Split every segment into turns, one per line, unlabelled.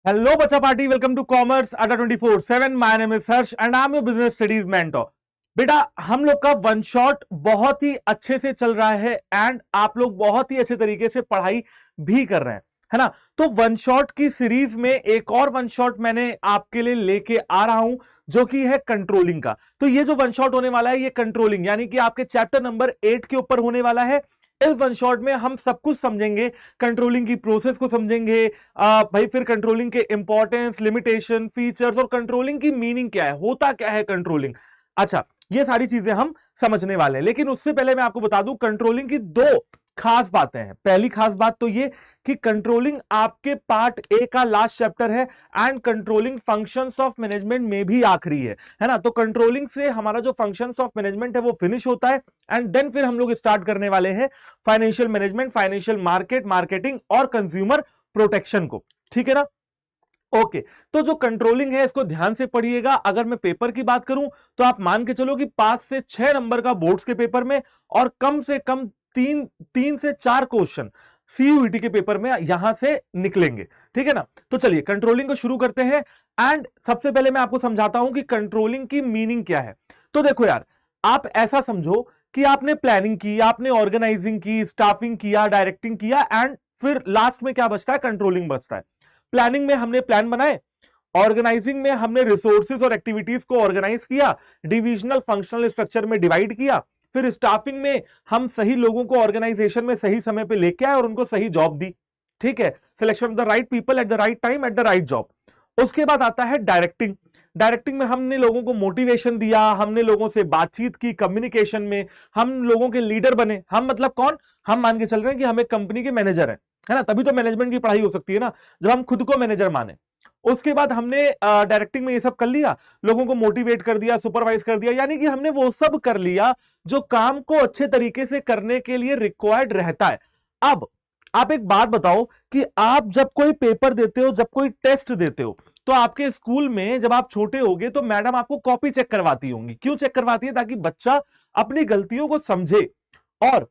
Hello, Bacha Party. Welcome to Commerce Adda 24/7. My name is Harsh and I'm your business studies mentor. बेटा हम लोग का one shot बहुत ही अच्छे से चल रहा है एंड आप लोग बहुत ही अच्छे तरीके से पढ़ाई भी कर रहे हैं, है ना। तो वन शॉट की सीरीज में एक और वन शॉट मैंने आपके लिए लेके आ रहा हूं जो कि है कंट्रोलिंग का। तो ये जो वन शॉट होने वाला है ये कंट्रोलिंग यानी कि आपके चैप्टर नंबर 8 के ऊपर होने वाला है। इस वन शॉट में हम सब कुछ समझेंगे, कंट्रोलिंग की प्रोसेस को समझेंगे, भाई फिर कंट्रोलिंग के इंपॉर्टेंस, लिमिटेशन, फीचर्स और कंट्रोलिंग की मीनिंग क्या है, होता क्या है कंट्रोलिंग। अच्छा, ये सारी चीजें हम समझने वाले हैं, लेकिन उससे पहले मैं आपको बता दूं कंट्रोलिंग की दो खास बातें हैं। पहली खास बात तो ये कि कंट्रोलिंग आपके पार्ट ए का लास्ट चैप्टर है and controlling functions of management में भी आखिरी है ना। तो कंट्रोलिंग से हमारा जो फंक्शंस ऑफ मैनेजमेंट है वो फिनिश होता है एंड देन फिर हम लोग स्टार्ट करने वाले हैं financial management, financial market, marketing और कंज्यूमर प्रोटेक्शन को। ठीक है ना। ओके, तो जो कंट्रोलिंग है इसको ध्यान से पढ़िएगा। अगर मैं पेपर की बात करूं तो आप मान के चलो कि 5 से 6 नंबर का बोर्ड्स के पेपर में और कम से कम 3 से 4 क्वेश्चन सीयूईटी के पेपर में यहां से निकलेंगे। ठीक है ना। तो चलिए कंट्रोलिंग को शुरू करते हैं एंड सबसे पहले मैं आपको समझाता हूं कि कंट्रोलिंग की मीनिंग क्या है। तो देखो यार, आप ऐसा समझो कि आपने प्लानिंग की, आपने ऑर्गेनाइजिंग की, स्टाफिंग किया, डायरेक्टिंग किया एंड फिर लास्ट में क्या बचता है, कंट्रोलिंग बचता है। प्लानिंग में हमने प्लान बनाए, ऑर्गेनाइजिंग में हमने रिसोर्सेज और एक्टिविटीज को ऑर्गेनाइज किया, डिविजनल फंक्शनल स्ट्रक्चर में डिवाइड किया, फिर स्टाफिंग में हम सही लोगों को ऑर्गेनाइजेशन में सही समय पे लेके आए और उनको सही जॉब दी। ठीक है, selection of the right people at the right time at the right job. उसके बाद आता है डायरेक्टिंग। डायरेक्टिंग में हमने लोगों को मोटिवेशन दिया, हमने लोगों से बातचीत की, कम्युनिकेशन में हम लोगों के लीडर बने। हम मतलब कौन, हम मान के चल रहे हैं कि हम एक कंपनी के मैनेजर हैं, है ना। तभी तो मैनेजमेंट की पढ़ाई हो सकती है ना, जब हम खुद को मैनेजर माने। उसके बाद हमने डायरेक्टिंग में ये सब कर लिया, लोगों को मोटिवेट कर दिया, सुपरवाइज कर दिया, यानी कि हमने वो सब कर लिया जो काम को अच्छे तरीके से करने के लिए रिक्वायर्ड रहता है। अब आप एक बात बताओ कि आप जब कोई पेपर देते हो, जब कोई टेस्ट देते हो, तो आपके स्कूल में जब आप छोटे होगे तो मैडम आपको कॉपी चेक करवाती होंगी। क्यों चेक करवाती है? ताकि बच्चा अपनी गलतियों को समझे और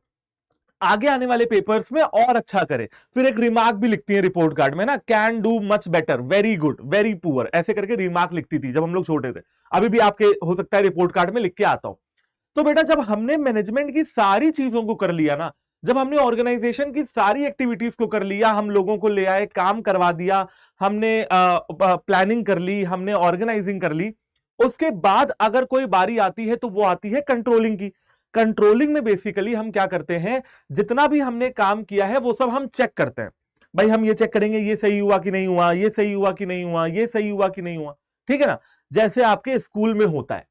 आगे आने वाले पेपर्स में और अच्छा करे। फिर एक रिमार्क भी लिखती है रिपोर्ट कार्ड में ना, can do much better, very good, very poor, ऐसे करके रिमार्क लिखती थी जब हम लोग छोटे थे। अभी भी आपके हो सकता है रिपोर्ट कार्ड में लिख के आता हूं। तो बेटा जब हमने मैनेजमेंट की सारी चीजों को कर लिया ना, जब हमने ऑर्गेनाइजेशन की सारी एक्टिविटीज को कर लिया, हम लोगों को ले आए, काम करवा दिया, हमने प्लानिंग कर ली, हमने ऑर्गेनाइजिंग कर ली, उसके बाद अगर कोई बारी आती है तो वो आती है कंट्रोलिंग की। कंट्रोलिंग में बेसिकली हम क्या करते हैं, जितना भी हमने काम किया है वो सब हम चेक करते हैं। भाई हम ये चेक करेंगे ये सही हुआ कि नहीं हुआ, ये सही हुआ कि नहीं हुआ, ये सही हुआ कि नहीं हुआ। ठीक है ना। जैसे आपके स्कूल में होता है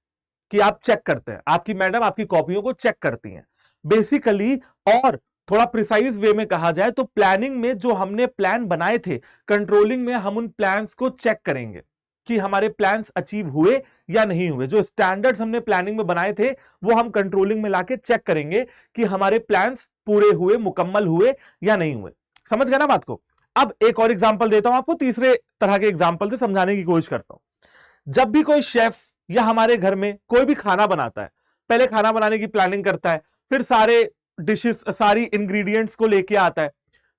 कि आप चेक करते हैं, आपकी मैडम आपकी कॉपियों को चेक करती हैं बेसिकली। और थोड़ा प्रिसाइज वे में कहा जाए तो प्लानिंग में जो हमने प्लान बनाए थे, कंट्रोलिंग में हम उन प्लान्स को चेक करेंगे कि हमारे प्लान्स अचीव हुए या नहीं हुए। जो स्टैंडर्ड्स हमने प्लानिंग में बनाए थे वो हम कंट्रोलिंग में लाके चेक करेंगे कि हमारे प्लान्स पूरे हुए, मुकम्मल हुए या नहीं हुए। समझ गए ना बात को। अब एक और एग्जांपल देता हूं आपको, तीसरे तरह के एग्जांपल से समझाने की कोशिश करता हूं। जब भी कोई शेफ या हमारे घर में कोई भी खाना बनाता है, पहले खाना बनाने की प्लानिंग करता है, फिर सारे डिशेस, सारी इंग्रेडिएंट्स को लेके आता है,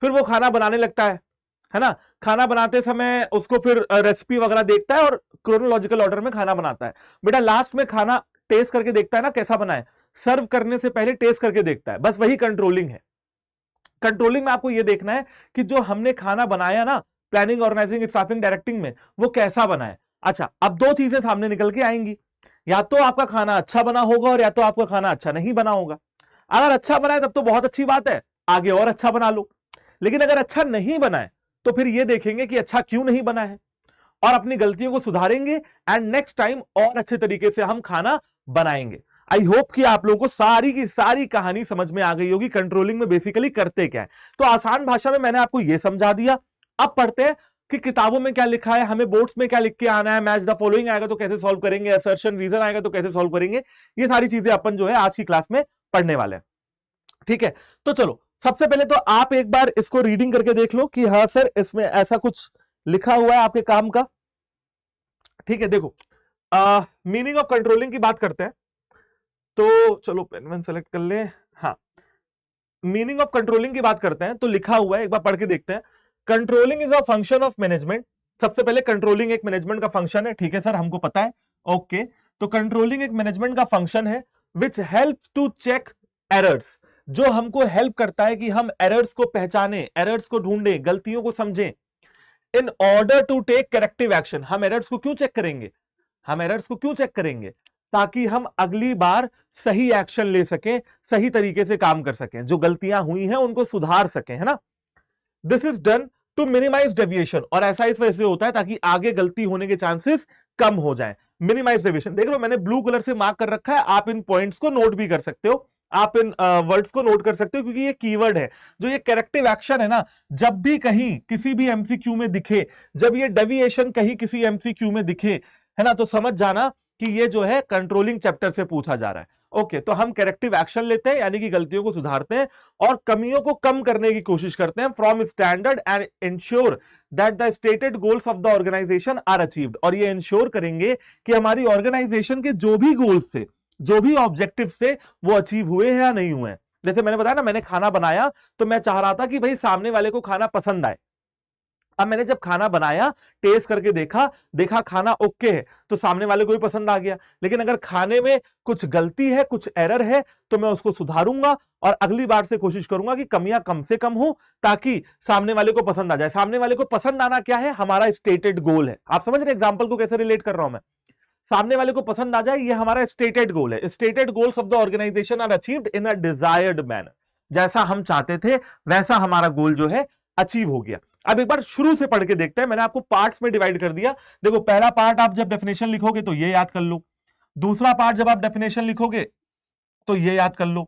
फिर वो खाना बनाने लगता है ना। खाना बनाते समय उसको फिर रेसिपी वगैरह देखता है और क्रोनोलॉजिकल ऑर्डर में खाना बनाता है। बेटा लास्ट में खाना टेस्ट करके देखता है ना कैसा बना है, सर्व करने से पहले टेस्ट करके देखता है। बस वही कंट्रोलिंग है। कंट्रोलिंग में आपको यह देखना है कि जो हमने खाना बनाया ना, प्लानिंग, ऑर्गेनाइजिंग, स्टाफिंग, डायरेक्टिंग में, वो कैसा बना है। अच्छा, अब दो चीजें सामने निकल के आएंगी, या तो आपका खाना अच्छा बना होगा और या तो आपका खाना अच्छा नहीं बना होगा। अगर अच्छा बना है तब तो बहुत अच्छी बात है, आगे और अच्छा बना लो। लेकिन अगर अच्छा नहीं बना है तो फिर यह देखेंगे कि अच्छा क्यों नहीं बना है और अपनी गलतियों को सुधारेंगे एंड नेक्स्ट टाइम और अच्छे तरीके से हम खाना बनाएंगे। आई होप कि आप लोगों को सारी की सारी कहानी समझ में आ गई होगी कंट्रोलिंग में बेसिकली करते क्या है। तो आसान भाषा में मैंने आपको यह समझा दिया। अब पढ़ते हैं कि किताबों में क्या लिखा है, हमें बोर्ड्स में क्या लिख के आना है, मैच द फॉलोइंग आएगा तो कैसे सॉल्व करेंगे, असर्शन रीजन आएगा तो कैसे सॉल्व करेंगे। ये सारी चीजें अपन जो है आज की क्लास में पढ़ने वाले हैं। ठीक है, तो चलो सबसे पहले तो आप एक बार इसको रीडिंग करके देख लो कि हाँ सर इसमें ऐसा कुछ लिखा हुआ है आपके काम का। ठीक है, देखो मीनिंग ऑफ कंट्रोलिंग की बात करते हैं। तो चलो पेन वेन सेलेक्ट कर ले। हाँ, मीनिंग ऑफ कंट्रोलिंग की बात करते हैं तो लिखा हुआ है, एक बार पढ़ के देखते हैं। Controlling is a function of management सबसे पहले कंट्रोलिंग एक मैनेजमेंट का फंक्शन है, ठीक है सर, हमको पता है, ओके। तो कंट्रोलिंग एक मैनेजमेंट का फंक्शन है which helps to check errors, जो हमको हेल्प करता है कि हम एरर्स को पहचाने, एरर्स को ढूंढें, गलतियों को समझें, in order to take corrective action. हम एरर्स को क्यों चेक करेंगे, हम एरर्स को क्यों चेक करेंगे, ताकि हम अगली बार सही एक्शन ले सकें, सही तरीके से काम कर सकें, जो गलतियां हुई हैं उनको सुधार सकें, है ना। This is done to minimise deviation, और ऐसा इस वजह से होता है ताकि आगे गलती होने के चांसेस कम हो जाएं। मिनिमाइज डेविएशन, देख लो मैंने ब्लू कलर से मार्क कर रखा है, आप इन पॉइंट्स को नोट भी कर सकते हो, आप इन वर्ड्स को नोट कर सकते हो, क्योंकि ये कीवर्ड है। जो ये करेक्टिव एक्शन है ना, जब भी कहीं किसी भी एमसीक्यू में दिखे, जब ये डेविएशन कहीं किसी एमसीक्यू में दिखे, है ना, तो समझ जाना कि ये जो है कंट्रोलिंग चैप्टर से पूछा जा रहा है। ओके, तो हम करेक्टिव एक्शन लेते हैं, यानी कि गलतियों को सुधारते हैं और कमियों को कम करने की कोशिश करते हैं from standard and ensure that the stated goals of the organisation are achieved. और ये इंश्योर करेंगे कि हमारी ऑर्गेनाइजेशन के जो भी गोल्स थे, जो भी ऑब्जेक्टिव थे, वो अचीव हुए हैं या नहीं हुए हैं। जैसे मैंने बताया ना, मैंने खाना बनाया तो मैं चाह रहा था कि भाई सामने वाले को खाना पसंद आए। अब मैंने जब खाना बनाया, टेस्ट करके देखा खाना ओके है, तो सामने वाले को भी पसंद आ गया। लेकिन अगर खाने में कुछ गलती है, कुछ एरर है, तो मैं उसको सुधारूंगा और अगली बार से कोशिश करूंगा कि कमियां कम से कम हो, ताकि सामने वाले को पसंद आ जाए। सामने वाले को पसंद आना क्या है, हमारा स्टेटेड गोल है। आप समझ रहे एग्जाम्पल को कैसे रिलेट कर रहा हूं मैं, सामने वाले को पसंद आ जाए, ये हमारा स्टेटेड गोल है। Stated goals of the organisation are achieved in a desired manner, जैसा हम चाहते थे वैसा हमारा गोल जो है अचीव हो गया। अब एक बार शुरू से पढ़ के देखते हैं, मैंने आपको पार्ट्स में डिवाइड कर दिया। देखो, पहला पार्ट आप जब डेफिनेशन लिखोगे तो ये याद कर लो, दूसरा पार्ट जब आप डेफिनेशन लिखोगे तो ये याद कर लो,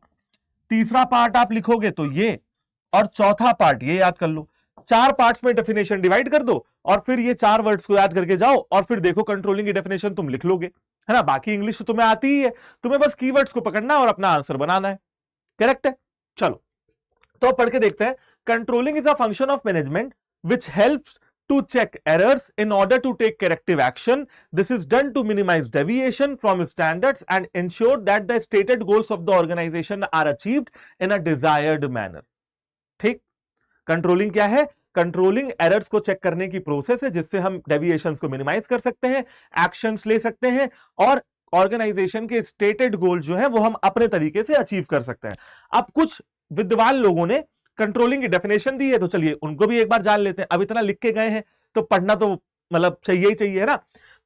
तीसरा पार्ट आप लिखोगे तो ये, और चौथा पार्ट ये याद कर लो। 4 पार्ट्स में डेफिनेशन डिवाइड कर दो और फिर ये 4 वर्ड्स को याद करके जाओ और फिर देखो कंट्रोलिंग की डेफिनेशन तुम लिख लोगे, है ना। बाकी इंग्लिश तो तुम्हें आती ही है, तुम्हें बस कीवर्ड्स को पकड़ना और अपना आंसर बनाना है। करेक्ट है, चलो तो पढ़ के देखते हैं। Controlling is a function of management which helps to check errors in order to take corrective action. This is done to minimize deviation from standards and ensure that the stated goals of the organization are achieved in a desired manner. ठीक, controlling क्या है, controlling errors को check करने की process है जिससे हम deviations को मिनिमाइज कर सकते हैं, एक्शंस ले सकते हैं और ऑर्गेनाइजेशन के स्टेटेड गोल जो है वो हम अपने तरीके से अचीव कर सकते हैं। अब कुछ विद्वान लोगों ने कंट्रोलिंग की डेफिनेशन दी है, तो चलिए उनको भी एक बार जान लेते हैं। अब इतना लिख के गए हैं तो पढ़ना तो मतलब चाहिए ही चाहिए, है ना।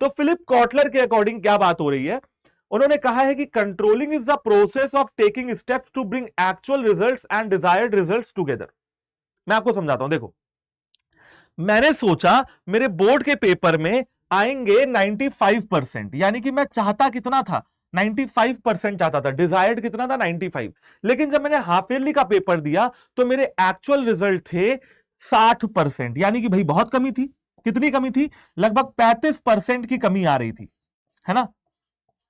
तो फिलिप कॉटलर के अकॉर्डिंग क्या बात हो रही है, उन्होंने कहा है कि controlling is the process of taking steps to bring actual results and desired results together. मैं आपको समझाता हूं, देखो मैंने सोचा मेरे बोर्ड के पेपर में आएंगे 95%, यानी कि मैं चाहता कितना था, 95% चाहता था, डिजायर्ड कितना था 95। लेकिन जब मैंने हाफ ईयरली का पेपर दिया तो मेरे एक्चुअल रिजल्ट थे 60%, यानी कि भाई बहुत कमी थी। कितनी कमी थी, लगभग 35% की कमी आ रही थी, है ना।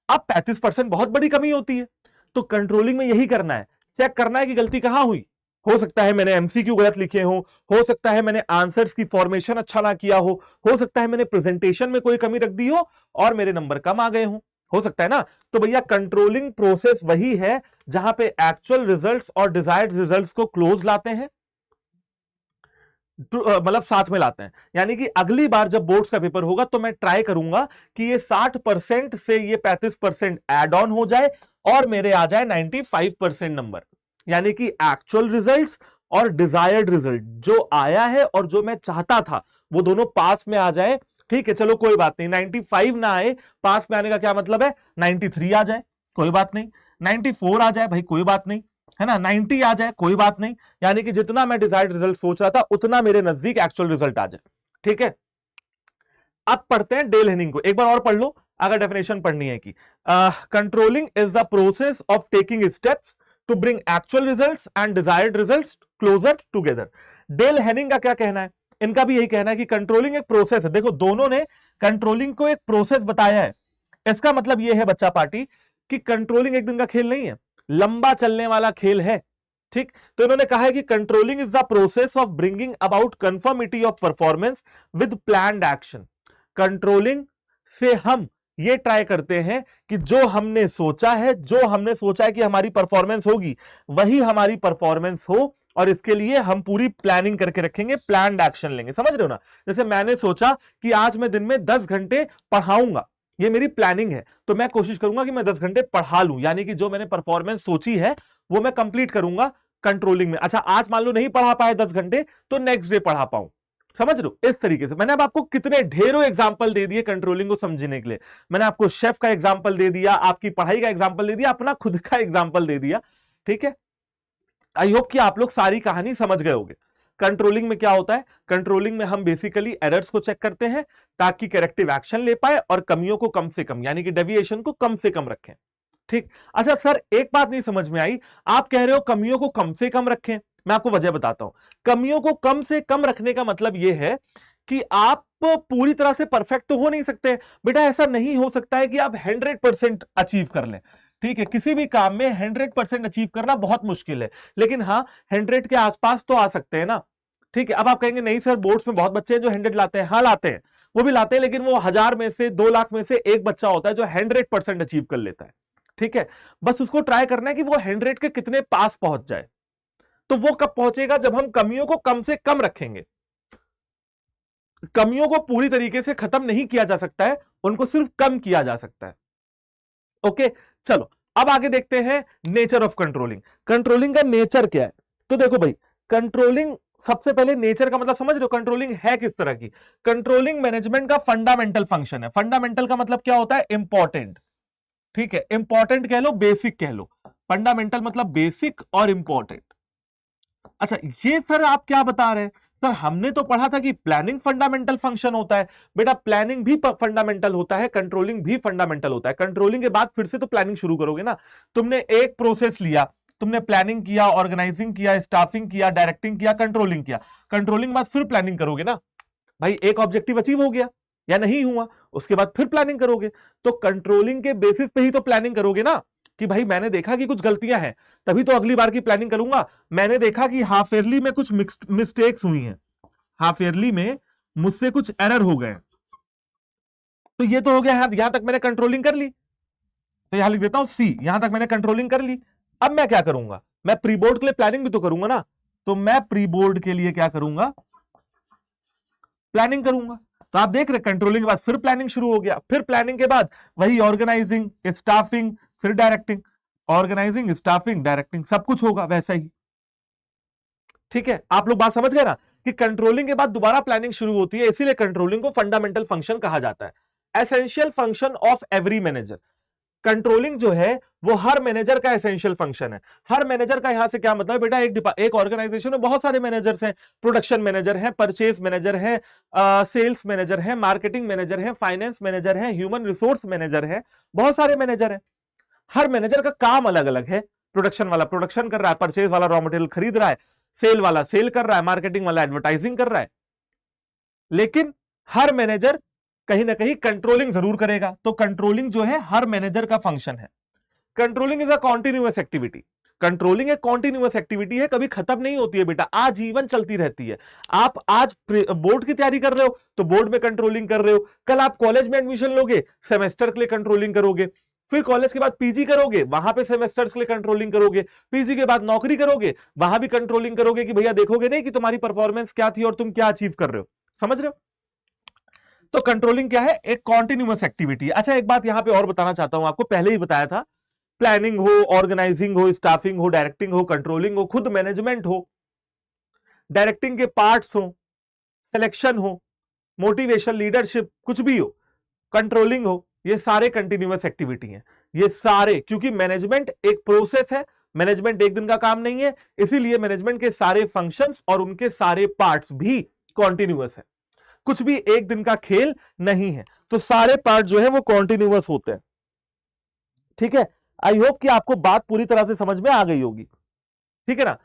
अब 35% बहुत बड़ी कमी होती है, तो कंट्रोलिंग में यही करना है, चेक करना है कि गलती कहां हुई। हो सकता है मैंने एमसीक्यू गलत लिखे हो सकता है मैंने आंसर्स की फॉर्मेशन अच्छा ना किया हो सकता है मैंने प्रेजेंटेशन में कोई कमी रख दी हो और मेरे नंबर कम आ गए हो सकता है ना। तो भैया कंट्रोलिंग प्रोसेस वही है जहां पे एक्चुअल रिजल्ट्स और डिजायर्ड रिजल्ट्स को क्लोज लाते हैं, मतलब साथ में लाते हैं। यानी कि अगली बार जब बोर्ड्स का पेपर होगा तो मैं ट्राई करूंगा कि ये 60% से ये 35% एड ऑन हो जाए और मेरे आ जाए 95% नंबर, यानी कि एक्चुअल रिजल्ट्स और डिजायर्ड रिजल्ट जो आया है और जो मैं चाहता था वो दोनों पास में आ जाए। ठीक है, चलो कोई बात नहीं, 95 ना आए, पास में आने का क्या मतलब है, 93 आ जाए कोई बात नहीं, 94 आ जाए भाई कोई बात नहीं, है ना, 90 आ जाए कोई बात नहीं, यानी कि जितना मैं डिजायर्ड रिजल्ट सोच रहा था उतना मेरे नजदीक एक्चुअल रिजल्ट आ जाए। ठीक है, अब पढ़ते हैं डेल हेनिंग को, एक बार और पढ़ लो अगर डेफिनेशन पढ़नी है कि controlling is the process of taking steps to bring actual results and desired results closer together. Dale Henning का क्या कहना है, इनका भी यही कहना है कि कंट्रोलिंग एक प्रोसेस है। देखो दोनों ने कंट्रोलिंग को एक प्रोसेस बताया है, इसका मतलब यह है बच्चा पार्टी कि कंट्रोलिंग एक दिन का खेल नहीं है, लंबा चलने वाला खेल है। ठीक, तो इन्होंने कहा है कि controlling is the process of bringing about conformity of performance with planned action. Controlling से हम ये ट्राई करते हैं कि जो हमने सोचा है कि हमारी परफॉर्मेंस होगी, वही हमारी परफॉर्मेंस हो, और इसके लिए हम पूरी प्लानिंग करके रखेंगे, प्लान्ड एक्शन लेंगे। समझ रहे हो ना? जैसे मैंने सोचा कि आज मैं दिन में 10 घंटे पढ़ाऊंगा, ये मेरी प्लानिंग है, तो मैं कोशिश करूंगा कि मैं 10 घंटे पढ़ा लूं, यानी कि जो मैंने परफॉर्मेंस सोची है वो मैं कंप्लीट करूंगा कंट्रोलिंग में। अच्छा, आज मान लो नहीं पढ़ा पाए 10 घंटे, तो नेक्स्ट डे पढ़ा पाऊं। समझ लो, इस तरीके से। मैंने अब आपको कितने ढेरों एग्जांपल दे दिए कंट्रोलिंग को समझने के लिए। मैंने आपको शेफ का एग्जांपल दे दिया, आपकी पढ़ाई का एग्जांपल दे दिया, अपना खुद का एग्जांपल दे दिया। ठीक है, आई होप कि आप लोग सारी कहानी समझ गए होंगे। कंट्रोलिंग में क्या होता है? कंट्रोलिंग में हम बेसिकली एरर्स को चेक करते हैं ताकि करेक्टिव एक्शन ले पाए और कमियों को कम से कम, यानी कि डेविएशन को कम से कम रखें। ठीक। अच्छा सर, एक बात नहीं समझ में आई, आप कह रहे हो कमियों को कम से कम रखें, मैं आपको वजह बताता हूं। कमियों को कम से कम रखने का मतलब यह है कि आप पूरी तरह से परफेक्ट तो हो नहीं सकते बेटा। ऐसा नहीं हो सकता है कि आप 100% अचीव कर लें। ठीक है, किसी भी काम में 100% अचीव करना बहुत मुश्किल है, लेकिन हाँ 100 के आसपास तो आ सकते हैं ना। ठीक है, अब आप कहेंगे नहीं सर, बोर्ड्स में बहुत बच्चे हैं जो 100 लाते हैं। हाँ लाते हैं, वो भी लाते हैं, लेकिन वो 1000 में से 2 लाख में से एक बच्चा होता है जो 100% अचीव कर लेता है। ठीक है, बस उसको ट्राई करना है कि वो 100 के कितने पास पहुंच जाए। तो वो कब पहुंचेगा? जब हम कमियों को कम से कम रखेंगे। कमियों को पूरी तरीके से खत्म नहीं किया जा सकता है, उनको सिर्फ कम किया जा सकता है। ओके, चलो अब आगे देखते हैं नेचर ऑफ कंट्रोलिंग। कंट्रोलिंग का नेचर क्या है? तो देखो भाई, कंट्रोलिंग, सबसे पहले नेचर का मतलब समझ लो, कंट्रोलिंग है किस तरह की। कंट्रोलिंग मैनेजमेंट का फंडामेंटल फंक्शन है। फंडामेंटल का मतलब क्या होता है? इंपॉर्टेंट। ठीक है, इंपॉर्टेंट कह लो, बेसिक कह लो। फंडामेंटल मतलब बेसिक और इंपॉर्टेंट। अच्छा, ये सर आप क्या बता रहे हैं? सर हमने तो पढ़ा था कि प्लानिंग फंडामेंटल फंक्शन होता है। बेटा प्लानिंग भी फंडामेंटल होता है, कंट्रोलिंग भी फंडामेंटल होता है। कंट्रोलिंग के बाद फिर से तो प्लानिंग शुरू करोगे ना। तुमने एक प्रोसेस लिया, तुमने प्लानिंग किया, ऑर्गेनाइजिंग किया, स्टाफिंग किया, डायरेक्टिंग किया, कंट्रोलिंग किया। कंट्रोलिंग बाद फिर प्लानिंग करोगे ना भाई। एक ऑब्जेक्टिव अचीव हो गया या नहीं हुआ, उसके बाद फिर प्लानिंग करोगे। तो कंट्रोलिंग के बेसिस पे ही तो प्लानिंग करोगे ना, कि भाई मैंने देखा कि कुछ गलतियां हैं, तभी तो अगली बार की प्लानिंग करूंगा। मैंने देखा कि हाफ ईयरली में कुछ मिस्टेक्स हुई हैं, हाफ ईयरली में मुझसे कुछ एरर हो गए, तो ये तो हो गया, यहां तक मैंने कंट्रोलिंग कर ली। तो यहां लिख देता हूं सी, यहां तक मैंने कंट्रोलिंग कर ली। अब मैं क्या करूंगा? मैं प्री बोर्ड के लिए प्लानिंग भी तो करूंगा ना। तो मैं प्री बोर्ड के लिए क्या करूंगा? प्लानिंग करूंगा। तो आप देख रहे कंट्रोलिंग के बाद फिर प्लानिंग शुरू हो गया। फिर प्लानिंग के बाद वही ऑर्गेनाइजिंग, स्टाफिंग, फिर डायरेक्टिंग। ऑर्गेनाइजिंग, स्टाफिंग, डायरेक्टिंग, सब कुछ होगा वैसा ही। ठीक है, आप लोग बात समझ गए ना कि कंट्रोलिंग के बाद दोबारा प्लानिंग शुरू होती है, इसीलिए कंट्रोलिंग को फंडामेंटल फंक्शन कहा जाता है। Essential function of every manager. Controlling जो है वो हर मैनेजर का एसेंशियल फंक्शन है। हर मैनेजर का यहां से क्या मतलब बेटा? एक ऑर्गेनाइजेशन में बहुत सारे मैनेजर्स हैं। प्रोडक्शन मैनेजर हैं, परचेज मैनेजर हैं, सेल्स मैनेजर हैं, मार्केटिंग मैनेजर हैं, फाइनेंस मैनेजर हैं, ह्यूमन रिसोर्स मैनेजर हैं, बहुत सारे मैनेजर हैं। हर मैनेजर का काम अलग अलग है। प्रोडक्शन वाला प्रोडक्शन कर रहा है, परचेज वाला रॉ मटेरियल खरीद रहा है, सेल वाला सेल कर रहा है, मार्केटिंग वाला एडवर्टाइजिंग कर रहा है। लेकिन हर मैनेजर कहीं ना कहीं कंट्रोलिंग जरूर करेगा। तो कंट्रोलिंग जो है हर मैनेजर का फंक्शन है। Controlling is a continuous activity. Controlling एक कॉन्टिन्यूअस एक्टिविटी है, कभी खत्म नहीं होती है बेटा, आजीवन चलती रहती है। आप आज बोर्ड की तैयारी कर रहे हो तो बोर्ड में कंट्रोलिंग कर रहे हो, कल आप कॉलेज में एडमिशन लोगे, सेमेस्टर के लिए कंट्रोलिंग करोगे, फिर कॉलेज के बाद पीजी करोगे, वहां पे सेमेस्टर्स के लिए कंट्रोलिंग करोगे, पीजी के बाद नौकरी करोगे, वहां भी कंट्रोलिंग करोगे कि भैया देखोगे नहीं कि तुम्हारी परफॉर्मेंस क्या थी और तुम क्या अचीव कर रहे हो। समझ रहे हो? तो कंट्रोलिंग क्या है? एक कॉन्टिन्यूअस एक्टिविटी। अच्छा, एक बात यहां पे और बताना चाहता हूं, आपको पहले ही बताया था, प्लानिंग हो, ऑर्गेनाइजिंग हो, स्टाफिंग हो, डायरेक्टिंग हो, कंट्रोलिंग हो, खुद मैनेजमेंट हो, डायरेक्टिंग के पार्ट्स हो, सिलेक्शन हो, मोटिवेशन, लीडरशिप, कुछ भी हो, कंट्रोलिंग हो, ये सारे कंटिन्यूअस एक्टिविटी हैं। ये सारे, क्योंकि मैनेजमेंट एक प्रोसेस है, मैनेजमेंट एक दिन का काम नहीं है, इसीलिए मैनेजमेंट के सारे फंक्शंस और उनके सारे पार्ट्स भी कॉन्टिन्यूअस है। कुछ भी एक दिन का खेल नहीं है, तो सारे पार्ट जो है वो कॉन्टिन्यूअस होते हैं। ठीक है, आई होप कि आपको बात पूरी तरह से समझ में आ गई होगी। ठीक है ना?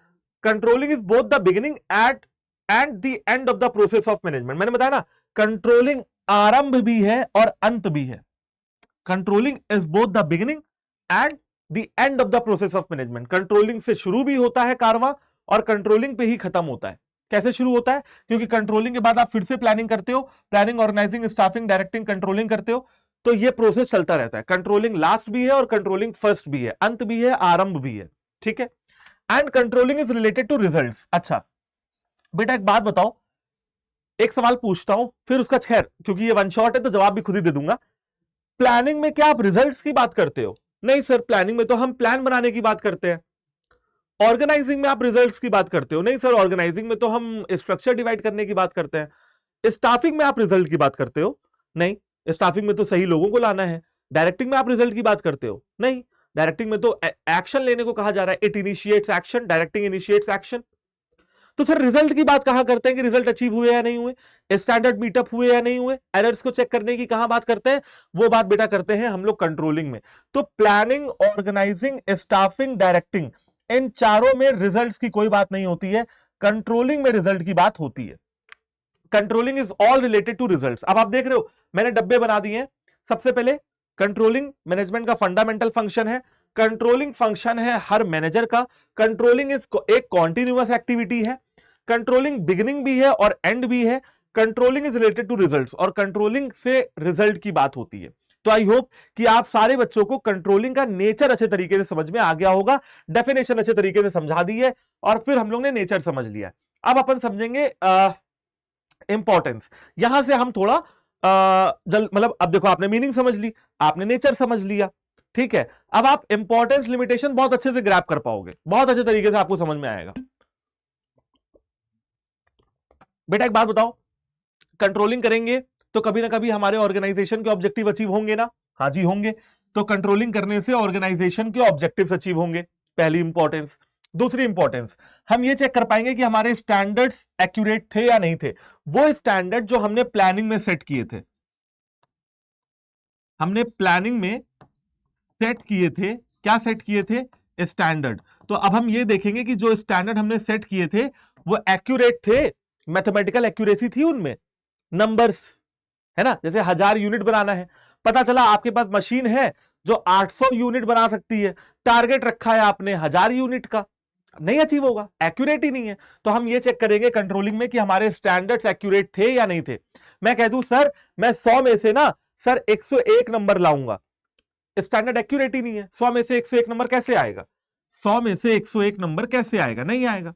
Controlling is both the beginning eight and the end of the process of management. मैंने बताया ना, कंट्रोलिंग आरंभ भी है और अंत भी है। Controlling is both the beginning and the end of the process of management. Controlling से शुरू भी होता है कारवां और कंट्रोलिंग पे ही खत्म होता है। कैसे शुरू होता है? क्योंकि कंट्रोलिंग के बाद आप फिर से प्लानिंग करते हो, planning, organising, staffing, directing, controlling करते हो। तो ये प्रोसेस चलता रहता है। कंट्रोलिंग लास्ट भी है और कंट्रोलिंग फर्स्ट भी है, अंत भी है, आरंभ भी है, ठीक है। And controlling is related to results. अच्छा बेटा एक बात बताओ, एक सवाल पूछता हूं, फिर उसका खैर क्योंकि ये वन शॉट है तो जवाब भी खुद ही दे दूंगा। प्लानिंग में क्या आप रिजल्ट्स की बात करते हो? नहीं सर, प्लानिंग में तो हम प्लान बनाने की बात करते हैं। ऑर्गेनाइजिंग में आप रिजल्ट्स की बात करते हो? नहीं सर, ऑर्गेनाइजिंग में तो हम स्ट्रक्चर डिवाइड करने की बात करते हैं। स्टाफिंग में आप रिजल्ट की बात करते हो? नहीं, स्टाफिंग में तो सही लोगों को लाना है। डायरेक्टिंग में आप रिजल्ट की बात करते हो? नहीं, डायरेक्टिंग में तो एक्शन लेने को कहा जा रहा है, it initiates action, directing initiates action. तो सर रिजल्ट की बात कहां करते हैं कि रिजल्ट अचीव हुए या नहीं हुए, स्टैंडर्ड मीटअप हुए या नहीं हुए, एरर्स को चेक करने की कहां बात करते हैं? वो बात बेटा करते हैं हम लोग कंट्रोलिंग में। तो प्लानिंग, ऑर्गेनाइजिंग, स्टाफिंग, डायरेक्टिंग, इन चारों में रिजल्ट्स की कोई बात नहीं होती है, कंट्रोलिंग में रिजल्ट की बात होती है। Controlling is all related to results. अब आप देख रहे हो मैंने डब्बे बना दिए हैं। सबसे पहले कंट्रोलिंग मैनेजमेंट का फंडामेंटल फंक्शन है, कंट्रोलिंग फंक्शन है हर मैनेजर का। कंट्रोलिंग इज एक कॉन्टिन्यूअस एक्टिविटी है, कंट्रोलिंग बिगिनिंग भी है और एंड भी है। Controlling is related to results और कंट्रोलिंग से रिजल्ट की बात होती है। तो आई होप कि आप सारे बच्चों को कंट्रोलिंग का नेचर अच्छे तरीके से समझ में आ गया होगा, डेफिनेशन अच्छे तरीके से समझा दी है और फिर हम लोग ने नेचर समझ लिया। अब अपन समझेंगे इंपॉर्टेंस। यहां से हम थोड़ा मतलब अब देखो आपने मीनिंग समझ ली, आपने नेचर समझ लिया, ठीक है। अब आप इंपॉर्टेंस लिमिटेशन बहुत अच्छे से ग्रैब कर पाओगे, बहुत अच्छे तरीके से आपको समझ में आएगा। बेटा एक बात बताओ, कंट्रोलिंग करेंगे तो कभी ना कभी हमारे ऑर्गेनाइजेशन के ऑब्जेक्टिव अचीव होंगे ना? हाँ जी होंगे। तो कंट्रोलिंग करने से ऑर्गेनाइजेशन के ऑब्जेक्टिव्स अचीव होंगे, पहली इंपॉर्टेंस। दूसरी इंपॉर्टेंस, हम ये चेक कर पाएंगे कि हमारे स्टैंडर्ड्स एक्यूरेट थे या नहीं थे। वो स्टैंडर्ड जो हमने प्लानिंग में सेट किए थे, हमने प्लानिंग में सेट किए थे, क्या सेट किए थे? स्टैंडर्ड। तो अब हम ये देखेंगे कि जो स्टैंडर्ड हमने सेट किए थे वो एक्यूरेट थे, मैथमेटिकल एक्यूरेसी थी उनमें, नंबर्स, है ना। जैसे 1000 यूनिट बनाना है, पता चला आपके पास मशीन है जो 800 यूनिट बना सकती है, टारगेट रखा है आपने 1000 यूनिट का, नहीं अचीव होगा, एक्यूरेट ही नहीं है। तो हम ये चेक करेंगे कंट्रोलिंग में कि हमारे स्टैंडर्ड्स एक्यूरेट थे या नहीं थे। मैं कह दूं सर मैं 100 में से ना सर 101 नंबर लाऊंगा, स्टैंडर्ड एक्यूरेट ही नहीं है। 100 में से 101 नंबर कैसे आएगा? 100 में से 101 नंबर कैसे आएगा? नहीं आएगा,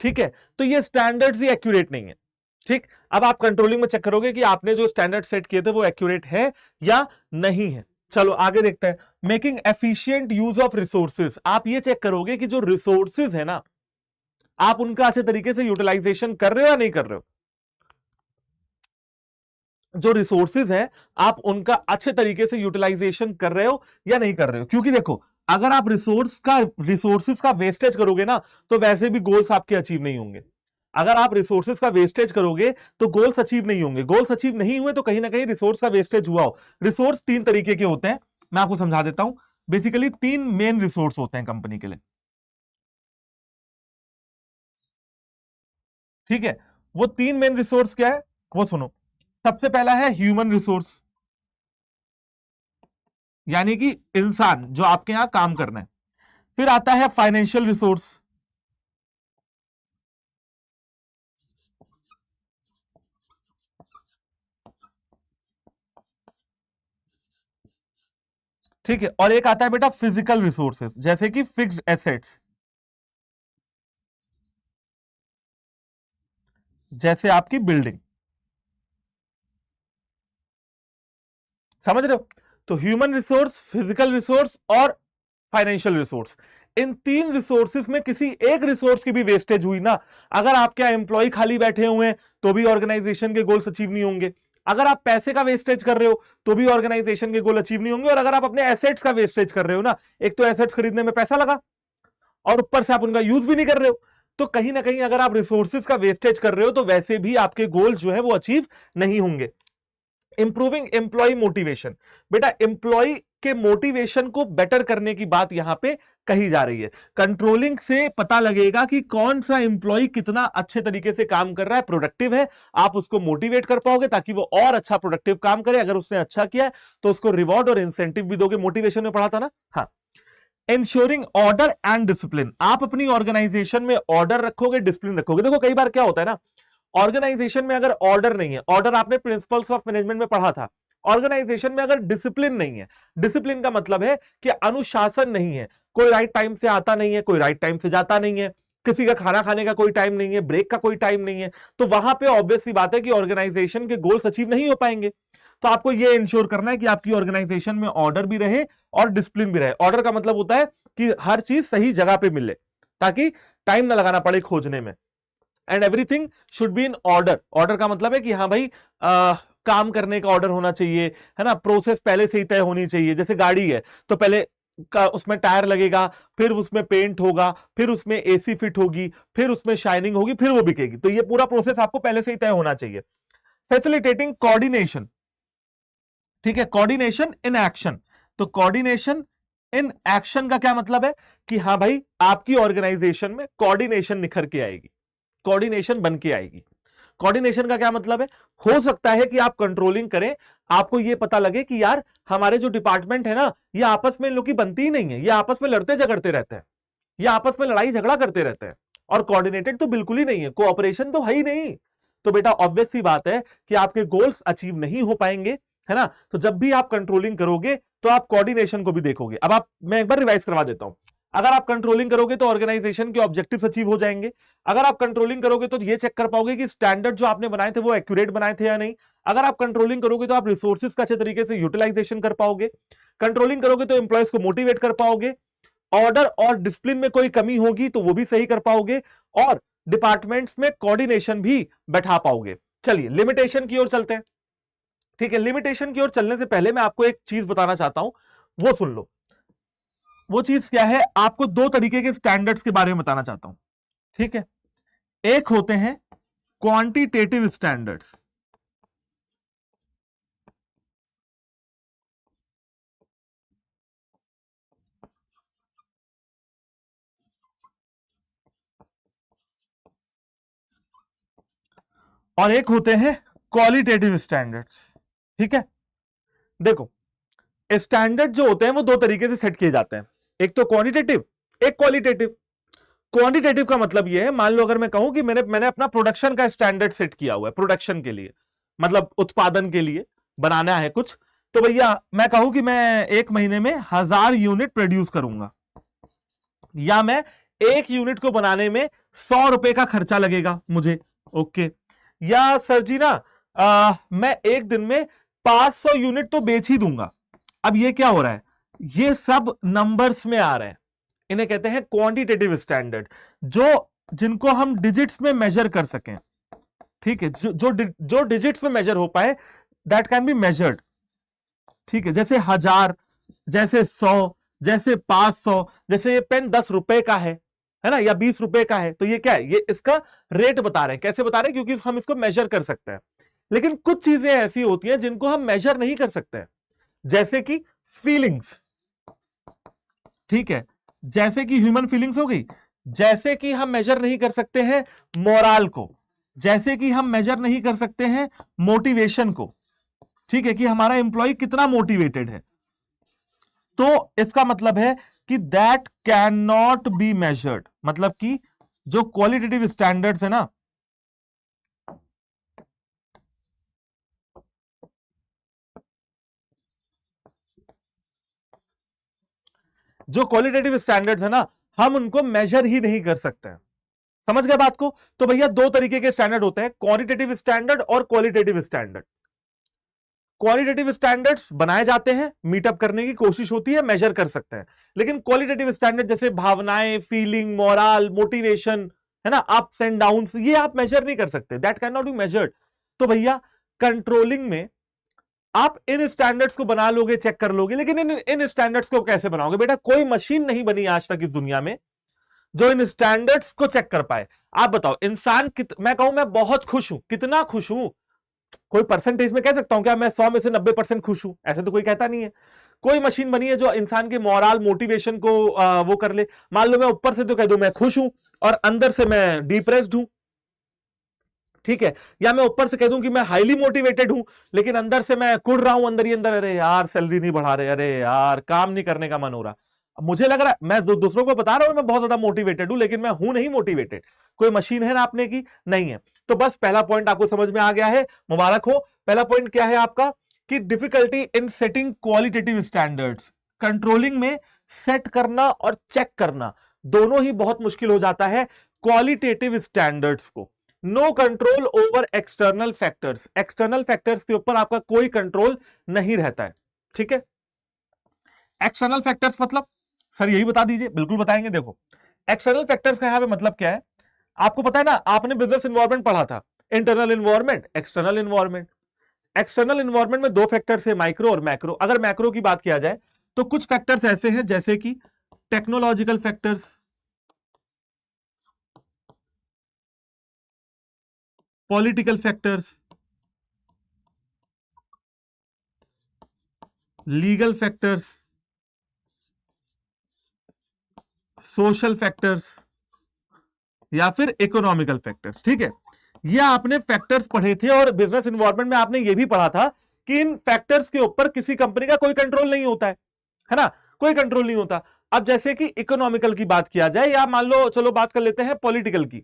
ठीक है। तो ये स्टैंडर्ड्स ही एक्यूरेट नहीं है, ठीक। अब आप कंट्रोलिंग में चेक करोगे कि आपने जो स्टैंडर्ड सेट किए थे वो एक्यूरेट है या नहीं है। चलो आगे देखते हैं। Making efficient use of resources, आप ये चेक करोगे कि जो रिसोर्सेज है ना, आप उनका अच्छे तरीके से यूटिलाइजेशन कर रहे हो या नहीं कर रहे हो। जो रिसोर्सेज हैं आप उनका अच्छे तरीके से यूटिलाइजेशन कर रहे हो या नहीं कर रहे हो। क्योंकि देखो अगर आप रिसोर्सेज का वेस्टेज करोगे ना तो वैसे भी गोल्स आपके अचीव नहीं होंगे। अगर आप रिसोर्सेज का वेस्टेज करोगे तो गोल्स अचीव नहीं होंगे, गोल्स अचीव नहीं हुए तो कहीं ना कहीं रिसोर्स का वेस्टेज हुआ हो। रिसोर्स 3 तरीके के होते हैं, मैं आपको समझा देता हूं। बेसिकली 3 मेन रिसोर्स होते हैं कंपनी के लिए, ठीक है। वो 3 मेन रिसोर्स क्या है वो सुनो। सबसे पहला है ह्यूमन रिसोर्स, यानी कि इंसान जो आपके यहां काम करना है। फिर आता है फाइनेंशियल रिसोर्स, ठीक है। और एक आता है बेटा फिजिकल रिसोर्सेज, जैसे कि फिक्स्ड एसेट्स, जैसे आपकी बिल्डिंग, समझ रहे हो। तो ह्यूमन रिसोर्स, फिजिकल रिसोर्स और फाइनेंशियल रिसोर्स, इन 3 रिसोर्सेज में किसी एक रिसोर्स की भी वेस्टेज हुई ना, अगर आपके यहां एम्प्लॉय खाली बैठे हुए हैं तो भी ऑर्गेनाइजेशन के गोल्स अचीव नहीं होंगे। अगर आप पैसे का वेस्टेज कर रहे हो तो भी ऑर्गेनाइजेशन के गोल अचीव नहीं होंगे। और अगर आप अपने एसेट्स का वेस्टेज कर रहे हो ना, एक तो एसेट्स खरीदने में पैसा लगा और ऊपर से आप उनका यूज भी नहीं कर रहे हो, तो कहीं ना कहीं अगर आप रिसोर्सेज का वेस्टेज कर रहे हो तो वैसे भी आपके गोल जो है वो अचीव नहीं होंगे। इंप्रूविंग एम्प्लॉय मोटिवेशन, बेटा एम्प्लॉय के मोटिवेशन को बेटर करने की बात यहां पे कही जा रही है। कंट्रोलिंग से पता लगेगा कि कौन सा एम्प्लॉय कितना अच्छे तरीके से काम कर रहा है, प्रोडक्टिव है, आप उसको मोटिवेट कर पाओगे ताकि वो और अच्छा प्रोडक्टिव काम करे। अगर उसने अच्छा किया है तो उसको रिवॉर्ड और इंसेंटिव भी दोगे। मोटिवेशन में पढ़ा था ना, हाँ। इंश्योरिंग ऑर्डर एंड डिसिप्लिन, आप अपनी ऑर्गेनाइजेशन में ऑर्डर रखोगे, डिसिप्लिन रखोगे। देखो कई बार क्या होता है ना, ऑर्गेनाइजेशन में अगर ऑर्डर नहीं है, ऑर्डर आपने प्रिंसिपल्स ऑफ मैनेजमेंट में पढ़ा था, ऑर्गेनाइजेशन में अगर डिसिप्लिन नहीं है, डिसिप्लिन का मतलब है कि अनुशासन नहीं है, कोई राइट टाइम से आता नहीं है, कोई राइट टाइम से जाता नहीं है, किसी का खाना खाने का कोई टाइम नहीं है, ब्रेक का कोई टाइम नहीं है, तो वहां पे ऑब्वियस सी बात है कि ऑर्गेनाइजेशन के गोल्स अचीव नहीं हो पाएंगे। तो आपको यह इंश्योर करना है कि आपकी ऑर्गेनाइजेशन में ऑर्डर भी रहे और डिसिप्लिन भी रहे। ऑर्डर का मतलब होता है कि हर चीज सही जगह पे मिले ताकि टाइम ना लगाना पड़े खोजने में, and everything should be in order. Order का मतलब है कि हाँ भाई काम करने का ऑर्डर होना चाहिए, है ना, प्रोसेस पहले से ही तय होनी चाहिए। जैसे गाड़ी है तो पहले उसमें टायर लगेगा, फिर उसमें पेंट होगा, फिर उसमें एसी फिट होगी, फिर उसमें शाइनिंग होगी, फिर वो बिकेगी। तो ये पूरा प्रोसेस आपको पहले से ही तय होना चाहिए। फैसिलिटेटिंग कोऑर्डिनेशन, ठीक है, कोऑर्डिनेशन इन एक्शन। तो कोऑर्डिनेशन इन एक्शन का क्या मतलब है कि हाँ भाई आपकी ऑर्गेनाइजेशन में कोऑर्डिनेशन निखर के आएगी, कोऑर्डिनेशन बन के आएगी। कोऑर्डिनेशन का क्या मतलब है, हो सकता है कि आप कंट्रोलिंग करें, आपको यह पता लगे कि यार हमारे जो डिपार्टमेंट है ना, ये आपस में इन लोग की बनती ही नहीं है, ये आपस में लड़ते झगड़ते रहते हैं, ये आपस में लड़ाई झगड़ा करते रहते हैं, और कोऑर्डिनेटेड तो बिल्कुल ही नहीं है, कोऑपरेशन तो है ही नहीं। तो बेटा ऑब्वियस सी बात है कि आपके गोल्स अचीव नहीं हो पाएंगे, है ना। तो जब भी आप कंट्रोलिंग करोगे तो आप कोऑर्डिनेशन को भी देखोगे। अब मैं एक बार रिवाइज करवा देता हूं। अगर आप कंट्रोलिंग करोगे तो ऑर्गेनाइजेशन के ऑब्जेक्टिव्स अचीव हो जाएंगे। अगर आप कंट्रोलिंग करोगे तो ये चेक कर पाओगे कि स्टैंडर्ड जो आपने बनाए थे वो एक्यूरेट बनाए थे या नहीं। अगर आप कंट्रोलिंग करोगे तो आप रिसोर्सेज का अच्छे तरीके से यूटिलाइजेशन कर पाओगे। कंट्रोलिंग करोगे तो एम्प्लॉयज को मोटिवेट कर पाओगे। ऑर्डर और डिसिप्लिन में कोई कमी होगी तो वो भी सही कर पाओगे, और डिपार्टमेंट्स में कोऑर्डिनेशन भी बैठा पाओगे। चलिए लिमिटेशन की ओर चलते हैं। ठीक है, लिमिटेशन की ओर चलने से पहले मैं आपको एक चीज बताना चाहता हूं, वो सुन लो। वो चीज क्या है, आपको दो तरीके के स्टैंडर्ड्स के बारे में बताना चाहता हूं। ठीक है, एक होते हैं क्वांटिटेटिव स्टैंडर्ड्स, और एक होते हैं क्वालिटेटिव स्टैंडर्ड्स। ठीक है, देखो स्टैंडर्ड जो होते हैं वो दो तरीके से सेट किए जाते हैं, एक तो क्वांटिटेटिव, एक क्वालिटेटिव। क्वांटिटेटिव का मतलब ये है, मान लो अगर मैं कहूं कि मैंने अपना प्रोडक्शन का स्टैंडर्ड सेट किया हुआ है, प्रोडक्शन के लिए मतलब उत्पादन के लिए बनाना है कुछ, तो भैया मैं कहूं कि मैं एक महीने में 1000 यूनिट प्रोड्यूस करूंगा, या मैं एक यूनिट को बनाने में 100 रुपए का खर्चा लगेगा मुझे। ओके, या सर जी ना मैं एक दिन में 500 यूनिट तो बेच ही दूंगा। अब ये क्या हो रहा है, ये सब नंबर्स में आ रहे हैं, इन्हें कहते हैं क्वांटिटेटिव स्टैंडर्ड, जो जिनको हम डिजिट्स में मेजर कर सकें। ठीक है, जो डिजिट्स में मेजर हो पाए, दैट कैन बी मेजर्ड। ठीक है, जैसे 1000, जैसे 100, जैसे 500, जैसे ये पेन 10 रुपए का है ना, या 20 रुपए का है, तो ये क्या है, ये इसका रेट बता रहे हैं। कैसे बता रहे हैं, क्योंकि हम इसको मेजर कर सकते हैं। लेकिन कुछ चीजें ऐसी होती हैं जिनको हम मेजर नहीं कर सकते हैं, जैसे कि फीलिंग्स। ठीक है, जैसे कि ह्यूमन फीलिंग्स हो गई, जैसे कि हम मेजर नहीं कर सकते हैं मोरल को, जैसे कि हम मेजर नहीं कर सकते हैं मोटिवेशन को। ठीक है, कि हमारा एम्प्लॉय कितना मोटिवेटेड है। तो इसका मतलब है कि that can not be measured, मतलब कि जो क्वालिटेटिव स्टैंडर्ड्स है ना, जो क्वालिटेटिव स्टैंडर्ड्स है ना, हम उनको मेजर ही नहीं कर सकते हैं। समझ गए बात को। तो भैया दो तरीके के स्टैंडर्ड होते हैं, क्वांटिटेटिव स्टैंडर्ड और क्वालिटेटिव स्टैंडर्ड। क्वालिटेटिव स्टैंडर्ड्स बनाए जाते हैं, मीटअप करने की कोशिश होती है, मेजर कर सकते हैं। लेकिन क्वालिटेटिव स्टैंडर्ड जैसे भावनाएं, फीलिंग, मोरल, मोटिवेशन, है ना, अप्स एंड डाउन्स, ये आप मेजर नहीं कर सकते, that can not be measured. तो भैया कंट्रोलिंग में आप इन स्टैंडर्ड्स को बना लोगे, चेक कर लोगे, लेकिन इन स्टैंडर्ड्स को कैसे बनाओगे? बेटा कोई मशीन नहीं बनी आज तक इस दुनिया में जो इन स्टैंडर्ड्स को चेक कर पाए। आप बताओ, इंसान मैं कहूं मैं बहुत खुश हूं, कितना खुश हूं, कोई परसेंटेज में कह सकता हूं क्या मैं 100 में से 90% खुश हूं? ऐसे तो कोई कहता नहीं है। कोई मशीन बनी है जो इंसान के मोरल, मोटिवेशन को वो कर ले। मान लो मैं ऊपर से तो कह दूं मैं खुश हूं और अंदर से मैं डिप्रेस्ड हूं, ठीक है, या मैं ऊपर से कह दूं कि मैं हाईली मोटिवेटेड हूं लेकिन अंदर से मैं कुड़ रहा हूं अंदर ही अंदर, अरे यार सैलरी नहीं बढ़ा रहे, अरे यार काम नहीं करने का मन हो रहा। मुझे लग रहा है मैं दूसरों को बता रहा हूं मैं बहुत ज्यादा मोटिवेटेड हूं, लेकिन मैं हूं नहीं मोटिवेटेड। कोई मशीन है नापने की? नहीं है। तो बस पहला पॉइंट आपको समझ में आ गया है, मुबारक हो। पहला पॉइंट क्या है आपका कि difficulty in setting qualitative standards, controlling में सेट करना और चेक करना दोनों ही बहुत मुश्किल हो जाता है क्वालिटेटिव स्टैंडर्ड्स को। No control over external factors, external factors के ऊपर आपका कोई कंट्रोल नहीं रहता है। ठीक है, एक्सटर्नल फैक्टर्स मतलब सर यही बता दीजिए। बिल्कुल बताएंगे। देखो एक्सटर्नल फैक्टर्स का यहां पे मतलब क्या है, आपको पता है ना, आपने बिजनेस इन्वायरमेंट पढ़ा था, internal environment, external environment. External environment में दो फैक्टर्स है, माइक्रो और मैक्रो। अगर मैक्रो की बात किया जाए तो कुछ फैक्टर्स ऐसे हैं जैसे कि technological factors, political factors, legal factors, social factors या फिर इकोनॉमिकल फैक्टर्स। ठीक है, ये आपने फैक्टर्स पढ़े थे और बिजनेस इन्वायरमेंट में आपने ये भी पढ़ा था कि इन फैक्टर्स के ऊपर किसी कंपनी का कोई कंट्रोल नहीं होता है ना, कोई कंट्रोल नहीं होता। अब जैसे कि इकोनॉमिकल की बात किया जाए या मान लो चलो बात कर लेते हैं पॉलिटिकल की,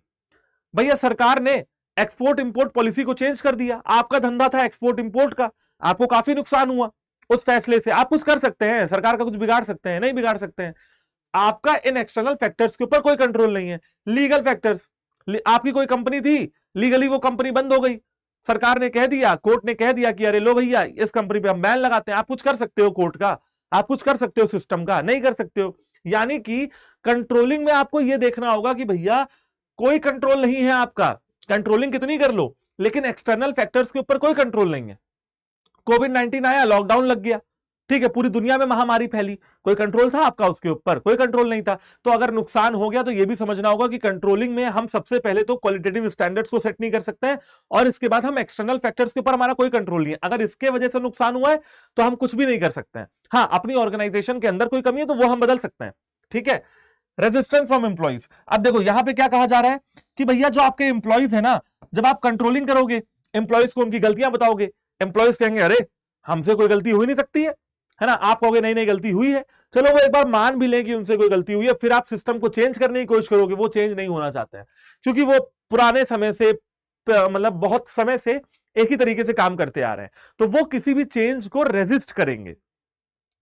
भैया सरकार ने एक्सपोर्ट इंपोर्ट पॉलिसी को चेंज कर दिया, आपका धंधा था एक्सपोर्ट इंपोर्ट का, आपको काफी नुकसान हुआ उस फैसले से। आप कुछ कर सकते हैं, सरकार का कुछ बिगाड़ सकते हैं? नहीं बिगाड़ सकते हैं। आपका इन एक्सटर्नल फैक्टर्स के ऊपर कोई कंट्रोल नहीं है। लीगल फैक्टर्स, आपकी कोई कंपनी थी, लीगली वो कंपनी बंद हो गई, सरकार ने कह दिया, कोर्ट ने कह दिया कि अरे लो भैया इस कंपनी पे हम बैन लगाते हैं। आप कुछ कर सकते हो कोर्ट का? आप कुछ कर सकते हो सिस्टम का? नहीं कर सकते हो। यानी कि कंट्रोलिंग में आपको यह देखना होगा कि भैया कोई कंट्रोल नहीं है आपका, कंट्रोलिंग कितनी कर लो लेकिन एक्सटर्नल फैक्टर्स के ऊपर कोई कंट्रोल नहीं है। कोविड-19 आया, लॉकडाउन लग गया, ठीक है, पूरी दुनिया में महामारी फैली, कोई कंट्रोल था आपका उसके ऊपर? कोई कंट्रोल नहीं था। तो अगर नुकसान हो गया तो यह भी समझना होगा कि कंट्रोलिंग में हम सबसे पहले तो क्वालिटेटिव स्टैंडर्ड्स को सेट नहीं कर सकते हैं और इसके बाद हम एक्सटर्नल फैक्टर्स के ऊपर हमारा कोई कंट्रोल नहीं है। अगर इसके वजह से नुकसान हुआ है तो हम कुछ भी नहीं कर सकते हैं। हाँ, अपनी ऑर्गेनाइजेशन के अंदर कोई कमी है तो वो हम बदल सकते हैं। ठीक है, रेजिस्टेंस फ्रॉम एम्प्लॉइज। अब देखो यहां पे क्या कहा जा रहा है कि भैया जो आपके एम्प्लॉइज है ना, जब आप कंट्रोलिंग करोगे, एम्प्लॉइज को उनकी गलतियां बताओगे, एम्प्लॉइज कहेंगे अरे हमसे कोई गलती हो ही नहीं सकती है ना। आप कहोगे नहीं नहीं गलती हुई है, चलो वो एक बार मान भी लें कि उनसे कोई गलती हुई है, फिर आप सिस्टम को चेंज करने की कोशिश करोगे, वो चेंज नहीं होना चाहते हैं क्योंकि वो पुराने समय से मतलब बहुत समय से एक ही तरीके से काम करते आ रहे हैं, तो वो किसी भी चेंज को रेजिस्ट करेंगे।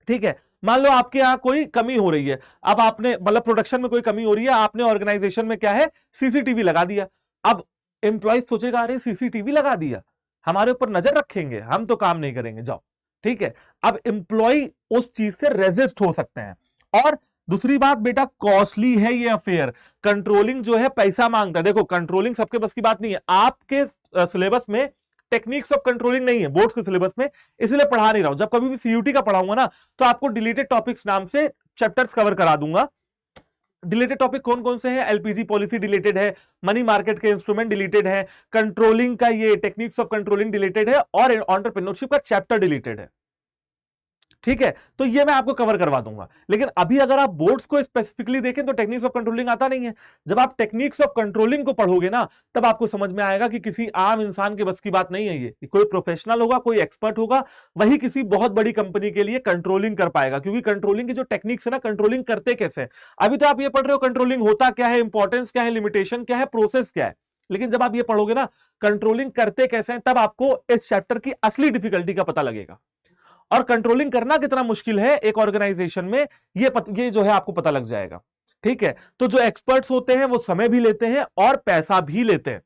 ठीक है, मान लो आपके यहां कोई कमी हो रही है, अब आपने मतलब प्रोडक्शन में कोई कमी हो रही है, आपने ऑर्गेनाइजेशन में क्या है सीसीटीवी लगा दिया। अब एम्प्लॉय सोचेगा अरे सीसीटीवी लगा दिया, हमारे ऊपर नजर रखेंगे, हम तो काम नहीं करेंगे, जाओ। ठीक है, अब एम्प्लॉय उस चीज से रेजिस्ट हो सकते हैं। और दूसरी बात बेटा, कॉस्टली है ये अफेयर। कंट्रोलिंग जो है पैसा मांगता है। देखो कंट्रोलिंग सबके बस की बात नहीं है, आपके सिलेबस में टेक्निक्स ऑफ कंट्रोलिंग नहीं है बोर्ड्स के सिलेबस में, इसलिए पढ़ा नहीं रहा हूं। जब कभी भी सीयूटी का पढ़ाऊंगा ना तो आपको डिलीटेड टॉपिक्स नाम से चैप्टर्स कवर करा दूंगा। डिलीटेड टॉपिक कौन कौन से हैं? एलपीजी पॉलिसी डिलीटेड है, मनी मार्केट के इंस्ट्रूमेंट डिलीटेड है, कंट्रोलिंग का ये टेक्निक्स ऑफ कंट्रोलिंग डिलीटेड है और एंटरप्रेन्योरशिप का चैप्टर डिलीटेड है। ठीक है, तो ये मैं आपको कवर करवा दूंगा। लेकिन अभी अगर आप बोर्ड्स को स्पेसिफिकली देखें तो टेक्निक्स ऑफ कंट्रोलिंग आता नहीं है। जब आप टेक्निक्स ऑफ कंट्रोलिंग को पढ़ोगे ना तब आपको समझ में आएगा कि किसी आम इंसान के बस की बात नहीं है ये, कोई प्रोफेशनल होगा, कोई एक्सपर्ट होगा, वही किसी बहुत बड़ी कंपनी के लिए कंट्रोलिंग कर पाएगा। क्योंकि कंट्रोलिंग की जो टेक्निक्स है ना, कंट्रोलिंग करते कैसे हैं, अभी तो आप ये पढ़ रहे हो कंट्रोलिंग होता क्या है, इंपॉर्टेंस क्या है, लिमिटेशन क्या है, प्रोसेस क्या है, लेकिन जब आप ये पढ़ोगे ना कंट्रोलिंग करते कैसे हैं, तब आपको इस चैप्टर की असली डिफिकल्टी का पता लगेगा। और कंट्रोलिंग करना कितना मुश्किल है एक ऑर्गेनाइजेशन में, ये जो है आपको पता लग जाएगा। ठीक है, तो जो एक्सपर्ट्स होते हैं वो समय भी लेते हैं और पैसा भी लेते हैं।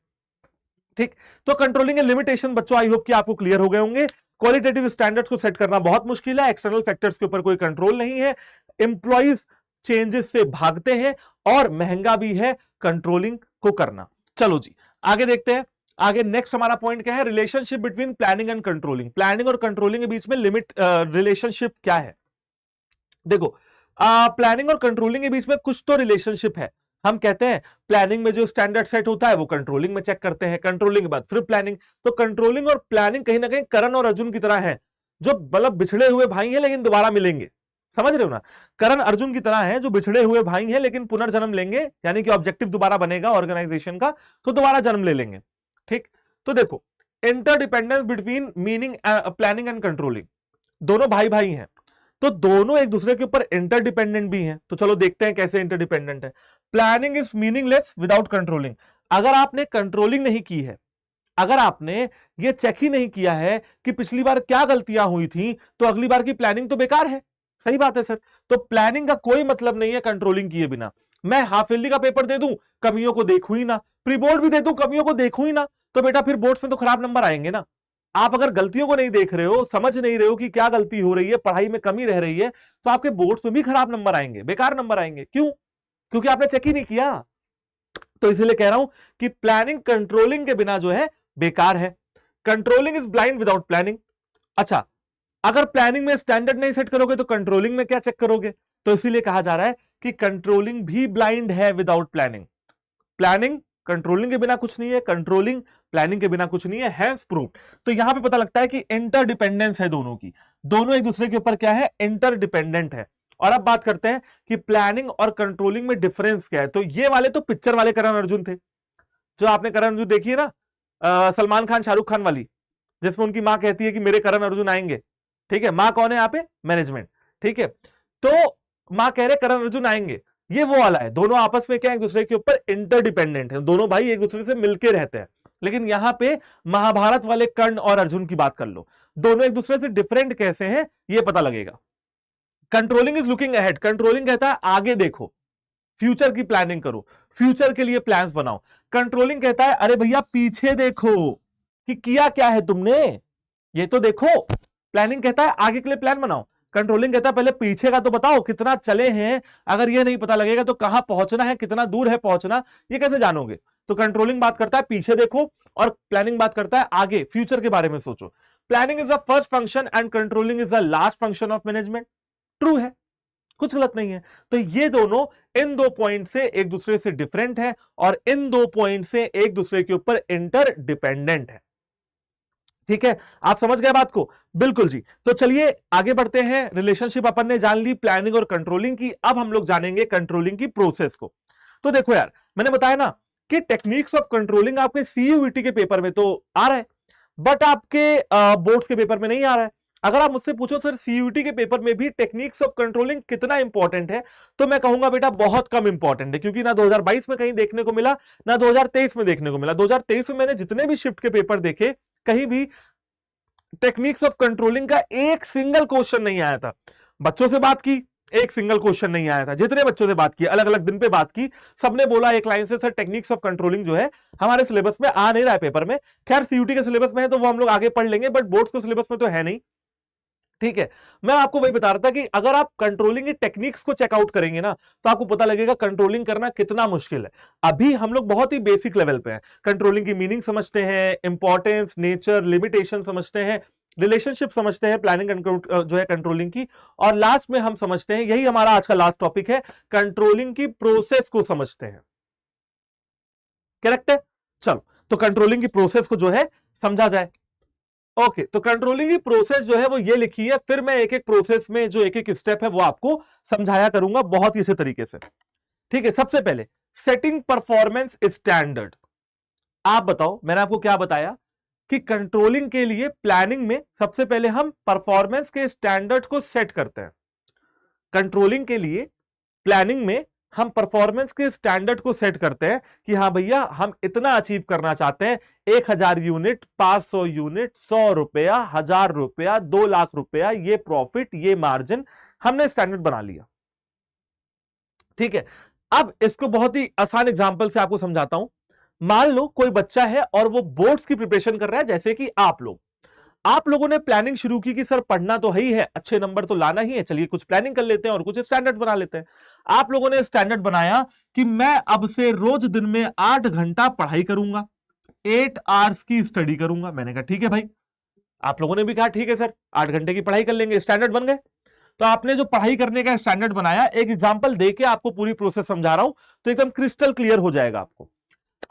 ठीक, तो कंट्रोलिंग के लिमिटेशन बच्चों आई होप कि आपको क्लियर हो गए होंगे। क्वालिटेटिव स्टैंडर्ड्स को सेट करना बहुत मुश्किल है, एक्सटर्नल फैक्टर्स के ऊपर कोई कंट्रोल नहीं है, एम्प्लॉइज चेंजेस से भागते हैं और महंगा भी है कंट्रोलिंग को करना। चलो जी आगे देखते हैं। आगे नेक्स्ट हमारा पॉइंट क्या है? Relationship between planning and controlling. Planning और कंट्रोलिंग के बीच में रिलेशनशिप क्या है? देखो प्लानिंग और कंट्रोलिंग के बीच में कुछ तो रिलेशनशिप है। हम कहते हैं प्लानिंग में जो स्टैंडर्ड सेट होता है वो कंट्रोलिंग में चेक करते हैं, कंट्रोलिंग के बाद फिर प्लानिंग। तो कंट्रोलिंग और प्लानिंग कहीं ना कहीं करण और अर्जुन की तरह है, जो मतलब बिछड़े हुए भाई हैं लेकिन दोबारा मिलेंगे। समझ रहे हो ना? करण अर्जुन की तरह है, जो बिछड़े हुए भाई हैं लेकिन पुनर्जन्म लेंगे, यानी कि ऑब्जेक्टिव दोबारा बनेगा ऑर्गेनाइजेशन का तो दोबारा जन्म ले लेंगे। ठीक, तो देखो interdependence between meaning planning and controlling, दोनों भाई भाई हैं तो दोनों एक दूसरे के ऊपर इंटरडिपेंडेंट भी हैं। तो चलो देखते हैं कैसे इंटरडिपेंडेंट है। Planning is meaningless without controlling. अगर आपने कंट्रोलिंग नहीं की है अगर आपने ये चेक ही नहीं किया है कि पिछली बार क्या गलतियां हुई थी, तो अगली बार की प्लानिंग तो बेकार है। सही बात है सर। तो प्लानिंग का कोई मतलब नहीं है कंट्रोलिंग किए बिना। मैं हाफ ईयरली का पेपर दे दूं, कमियों को देखूं ही ना, प्री बोर्ड भी दे दूं, कमियों को देखूं ही ना, तो बेटा फिर बोर्ड्स में तो खराब नंबर आएंगे ना। आप अगर गलतियों को नहीं देख रहे हो, समझ नहीं रहे हो कि क्या गलती हो रही है, पढ़ाई में कमी रह रही है, तो आपके बोर्ड्स में भी खराब नंबर आएंगे, बेकार नंबर आएंगे। क्यों? क्योंकि आपने चेक ही नहीं किया। तो इसलिए कह रहा हूं कि प्लानिंग कंट्रोलिंग के बिना जो है बेकार है। Controlling is blind without planning. अच्छा, अगर प्लानिंग में स्टैंडर्ड नहीं सेट करोगे तो कंट्रोलिंग में क्या चेक करोगे? तो इसीलिए कहा जा रहा है कि कंट्रोलिंग भी ब्लाइंड है विदाउट प्लानिंग। प्लानिंग कंट्रोलिंग के बिना कुछ नहीं है, कंट्रोलिंग प्लानिंग के बिना कुछ नहीं है, हैंस प्रूव्ड। तो यहां पे पता लगता है कि इंटरडिपेंडेंस है दोनों की, दोनों एक दूसरे के ऊपर क्या है, इंटरडिपेंडेंट है। और अब बात करते हैं कि प्लानिंग और कंट्रोलिंग में डिफरेंस क्या है। तो ये वाले तो पिक्चर वाले करण अर्जुन थे, जो आपने करण अर्जुन देखी है ना, सलमान खान शाहरुख खान वाली, जिसमें उनकी मां कहती है कि मेरे करण अर्जुन आएंगे। ठीक है, मां कौन है यहाँ पे? मैनेजमेंट। ठीक है, तो मां कह रहे करण अर्जुन आएंगे, ये वो वाला है। दोनों आपस में क्या एक दूसरे के ऊपर इंटरडिपेंडेंट है, दोनों भाई एक दूसरे से मिलके रहते हैं। लेकिन यहां पे महाभारत वाले कर्ण और अर्जुन की बात कर लो, दोनों एक दूसरे से डिफरेंट कैसे हैं ये पता लगेगा। Controlling is looking ahead, controlling कहता है आगे देखो, फ्यूचर की प्लानिंग करो, फ्यूचर के लिए प्लान्स बनाओ। कंट्रोलिंग कहता है अरे भैया पीछे देखो कि किया क्या है तुमने, ये तो देखो। प्लानिंग कहता है आगे के लिए प्लान बनाओ, कंट्रोलिंग कहता है पहले पीछे का तो बताओ कितना चले हैं। अगर ये नहीं पता लगेगा तो कहां पहुंचना है, कितना दूर है पहुंचना, ये कैसे जानोगे? तो कंट्रोलिंग बात करता है पीछे देखो और प्लानिंग बात करता है आगे, फ्यूचर के बारे में सोचो। Planning is the first function and controlling is the last function of management. True है, कुछ गलत नहीं है। तो ये दोनों इन दो पॉइंट से एक दूसरे से डिफरेंट है और इन दो पॉइंट से एक दूसरे के ऊपर इंटर डिपेंडेंट है। ठीक है, आप समझ गए बात को? बिल्कुल जी। तो चलिए आगे बढ़ते हैं। रिलेशनशिप अपन ने जान ली प्लानिंग और कंट्रोलिंग की, अब हम लोग जानेंगे कंट्रोलिंग की प्रोसेस को। तो देखो यार, मैंने बताया ना कि टेक्निक्स ऑफ कंट्रोलिंग आपके सीयूईटी के पेपर में तो आ रहा है, बट आपके बोर्ड्स के पेपर में नहीं आ रहा है। अगर आप मुझसे पूछो सर सीयूईटी के पेपर में भी टेक्निक्स ऑफ कंट्रोलिंग कितना इंपॉर्टेंट है, तो मैं कहूंगा बेटा बहुत कम इंपॉर्टेंट है, क्योंकि ना 2022 में कहीं देखने को मिला, ना 2023 में देखने को मिला। 2023 में मैंने जितने भी शिफ्ट के पेपर देखे, कहीं भी टेक्निक्स ऑफ कंट्रोलिंग का एक सिंगल क्वेश्चन नहीं आया था। बच्चों से बात की, एक सिंगल क्वेश्चन नहीं आया था। जितने बच्चों से बात की, अलग अलग दिन पे बात की, सबने बोला एक लाइन से सर टेक्निक्स ऑफ कंट्रोलिंग जो है हमारे सिलेबस में आ नहीं रहा है पेपर में। खैर सीयूटी के सिलेबस में है तो वो हम लोग आगे पढ़ लेंगे, बट बोर्ड्स के सिलेबस में तो है नहीं। ठीक है, मैं आपको वही बता रहा था कि अगर आप कंट्रोलिंग की टेक्निक्स को चेकआउट करेंगे ना, तो आपको पता लगेगा कंट्रोलिंग करना कितना मुश्किल है। अभी हम लोग बहुत ही बेसिक लेवल पे हैं, कंट्रोलिंग की मीनिंग समझते हैं, इंपॉर्टेंस, नेचर, लिमिटेशन समझते हैं, रिलेशनशिप समझते हैं प्लानिंग जो है कंट्रोलिंग की, और लास्ट में हम समझते हैं, यही हमारा आज का लास्ट टॉपिक है, कंट्रोलिंग की प्रोसेस को समझते हैं। करेक्ट है? चलो, तो कंट्रोलिंग की प्रोसेस को जो है समझा जाए। ओके, तो कंट्रोलिंग की प्रोसेस जो है वो ये लिखी है, फिर मैं एक एक प्रोसेस में जो एक एक स्टेप है वो आपको समझाया करूंगा बहुत ही अच्छे तरीके से। ठीक है, सबसे पहले सेटिंग परफॉर्मेंस स्टैंडर्ड। आप बताओ, मैंने आपको क्या बताया कि कंट्रोलिंग के लिए प्लानिंग में सबसे पहले हम परफॉर्मेंस के स्टैंडर्ड को सेट करते हैं। कंट्रोलिंग के लिए प्लानिंग में हम परफॉर्मेंस के स्टैंडर्ड को सेट करते हैं कि हाँ भैया हम इतना अचीव करना चाहते हैं, 1000 यूनिट, 500 यूनिट, 100 रुपया, 1000 रुपया, 2 लाख रुपया, ये प्रॉफिट, ये मार्जिन, हमने स्टैंडर्ड बना लिया। ठीक है, अब इसको बहुत ही आसान एग्जांपल से आपको समझाता हूं। मान लो कोई बच्चा है और वो बोर्ड्स की प्रिपरेशन कर रहा है, जैसे कि आप लोगों ने प्लानिंग शुरू की कि सर पढ़ना तो ही है, अच्छे नंबर तो लाना ही है, चलिए कुछ प्लानिंग कर लेते हैं और कुछ स्टैंडर्ड बना लेते हैं। आप लोगों ने स्टैंडर्ड बनाया कि मैं अब से रोज दिन में 8 घंटा पढ़ाई करूंगा, 8 आवर्स की स्टडी करूंगा। मैंने कहा ठीक है भाई, आप लोगों ने भी कहा ठीक है सर 8 घंटे की पढ़ाई कर लेंगे, स्टैंडर्ड बन गए। तो आपने जो पढ़ाई करने का स्टैंडर्ड बनाया, एक एग्जाम्पल देके आपको पूरी प्रोसेस समझा रहा हूं तो एकदम क्रिस्टल क्लियर हो जाएगा आपको।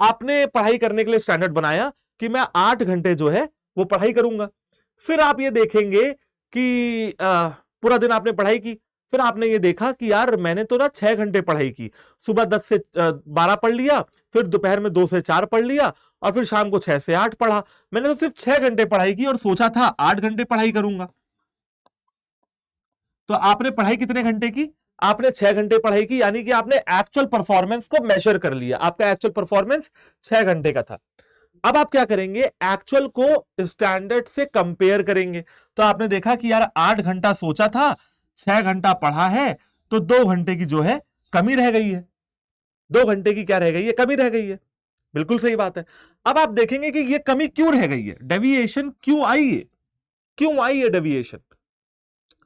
आपने पढ़ाई करने के लिए स्टैंडर्ड बनाया कि मैं 8 घंटे जो है वो पढ़ाई करूंगा। फिर आप ये देखेंगे कि पूरा दिन आपने पढ़ाई की, फिर आपने ये देखा कि यार मैंने तो ना 6 घंटे पढ़ाई की, सुबह 10 से 12 पढ़ लिया, फिर दोपहर में 2 से 4 पढ़ लिया, और फिर शाम को 6 से 8 पढ़ा। मैंने तो सिर्फ 6 घंटे पढ़ाई की और सोचा था 8 घंटे पढ़ाई करूंगा। तो आपने पढ़ाई कितने घंटे की? आपने 6 घंटे पढ़ाई की, यानी कि आपने एक्चुअल परफॉर्मेंस को मेजर कर लिया, आपका एक्चुअल परफॉर्मेंस 6 घंटे का था। अब आप क्या करेंगे, एक्चुअल को स्टैंडर्ड से कंपेयर करेंगे। तो आपने देखा कि यार 8 घंटा सोचा था, 6 घंटा पढ़ा है, तो 2 घंटे की जो है कमी रह गई है। 2 घंटे की क्या रह गई है, कमी रह गई है। बिल्कुल सही बात है। अब आप देखेंगे कि ये कमी क्यों रह गई है, डेविएशन क्यों आई है, क्यों आई है डेविएशन।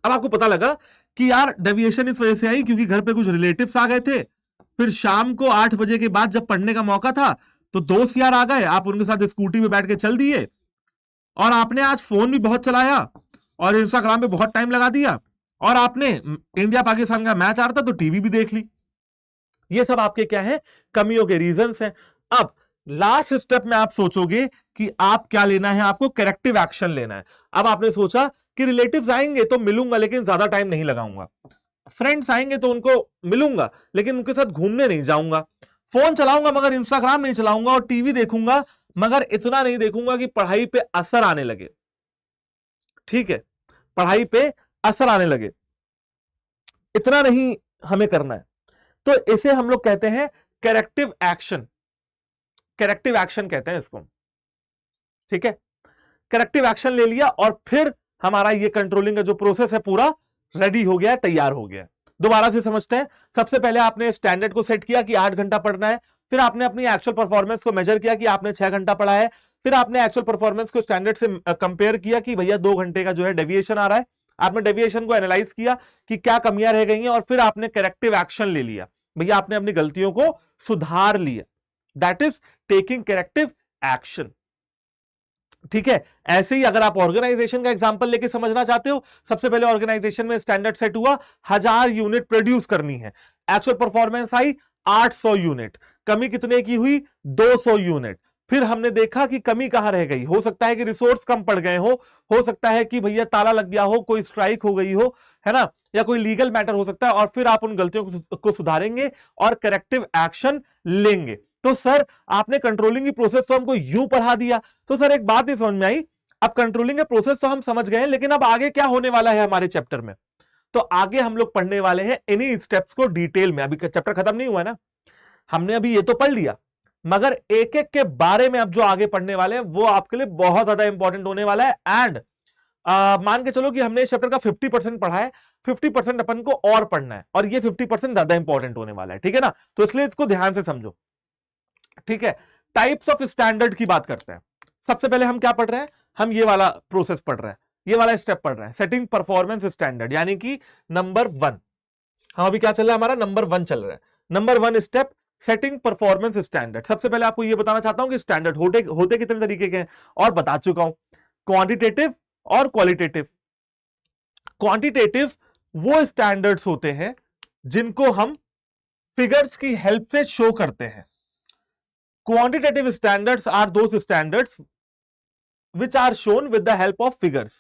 अब आपको पता लगा कि यार डेविएशन इस वजह से आई क्योंकि घर पे कुछ रिलेटिव्स आ गए थे, फिर शाम को 8 बजे के बाद जब पढ़ने का मौका था तो दोस्त यार आ गए, आप उनके साथ स्कूटी पे बैठ के चल दिए, और आपने आज फोन भी बहुत चलाया और इंस्टाग्राम पे बहुत टाइम लगा दिया, और आपने इंडिया पाकिस्तान का मैच आ रहा था तो टीवी भी देख ली। ये सब आपके क्या है, कमियों के रीजंस हैं। अब लास्ट स्टेप में आप सोचोगे कि आप क्या लेना है, आपको करेक्टिव एक्शन लेना है। अब आपने सोचा कि रिलेटिव्स आएंगे तो मिलूंगा लेकिन ज्यादा टाइम नहीं लगाऊंगा, फ्रेंड्स आएंगे तो उनको मिलूंगा लेकिन उनके साथ घूमने नहीं जाऊंगा, फोन चलाऊंगा मगर इंस्टाग्राम नहीं चलाऊंगा, और टीवी देखूंगा मगर इतना नहीं देखूंगा कि पढ़ाई पे असर आने लगे। ठीक है, पढ़ाई पे असर आने लगे, इतना नहीं हमें करना है। तो इसे हम लोग कहते हैं करेक्टिव एक्शन, करेक्टिव एक्शन कहते हैं इसको। ठीक है, करेक्टिव एक्शन ले लिया और फिर हमारा ये कंट्रोलिंग का जो प्रोसेस है पूरा रेडी हो गया है, तैयार हो गया है। दोबारा से समझते हैं। सबसे पहले आपने स्टैंडर्ड को सेट किया कि 8 घंटा पढ़ना है, फिर आपने अपनी एक्चुअल परफॉर्मेंस को मेजर किया कि आपने 6 घंटा पढ़ा है, फिर आपने एक्चुअल परफॉर्मेंस को स्टैंडर्ड से कंपेयर किया कि भैया 2 घंटे का जो है डेविएशन आ रहा है, आपने डेविएशन को एनालाइज किया कि क्या कमियां रह गई हैं, और फिर आपने करेक्टिव एक्शन ले लिया, भैया आपने अपनी गलतियों को सुधार लिया। That is taking corrective action. ठीक है, ऐसे ही अगर आप ऑर्गेनाइजेशन का एग्जांपल लेके समझना चाहते हो, सबसे पहले ऑर्गेनाइजेशन में स्टैंडर्ड सेट हुआ 1000 यूनिट प्रोड्यूस करनी है, एक्चुअल परफॉर्मेंस आई 800 यूनिट, कमी कितने की हुई 200 यूनिट। फिर हमने देखा कि कमी कहां रह गई, हो सकता है कि रिसोर्स कम पड़ गए हो सकता है कि भैया ताला लग गया हो, कोई स्ट्राइक हो गई हो, है ना, या कोई लीगल मैटर हो सकता है, और फिर आप उन गलतियों को सुधारेंगे और करेक्टिव एक्शन लेंगे। तो सर आपने कंट्रोलिंग की प्रोसेस तो हमको यूं पढ़ा दिया, तो सर एक बात नहीं समझ में आई, अब कंट्रोलिंग का प्रोसेस तो हम समझ गए, लेकिन अब आगे क्या होने वाला है हमारे चैप्टर में। तो आगे हम लोग पढ़ने वाले हैं इन्हीं स्टेप्स को डिटेल में। अभी चैप्टर खत्म नहीं हुआ है ना, हमने अभी ये तो पढ़ लिया, मगर एक एक के बारे में अब जो आगे पढ़ने वाले हैं वो आपके लिए बहुत ज्यादा इंपॉर्टेंट होने वाला है। एंड मान के चलो कि हमने इस चैप्टर का 50% पढ़ा है, 50% अपन को और पढ़ना है, और ये 50% ज्यादा इंपॉर्टेंट होने वाला है। ठीक है ना, तो इसलिए इसको ध्यान से समझो। ठीक है, टाइप्स ऑफ स्टैंडर्ड की बात करते हैं। सबसे पहले हम क्या पढ़ रहे हैं, हम ये वाला प्रोसेस पढ़ रहे हैं, ये वाला स्टेप पढ़ रहे हैं, सेटिंग परफॉर्मेंस स्टैंडर्ड, यानी कि नंबर 1। हम अभी क्या चल रहा है, हमारा नंबर 1 चल रहा है। Number 1 step setting performance standard. सबसे पहले आपको ये बताना चाहता हूं कि स्टैंडर्ड होते कितने तरीके के हैं, और बता चुका हूं, क्वांटिटेटिव और क्वालिटेटिव। क्वांटिटेटिव वो स्टैंडर्ड्स होते हैं जिनको हम फिगर्स की हेल्प से शो करते हैं। Quantitative standards are those standards which are shown with the help of figures,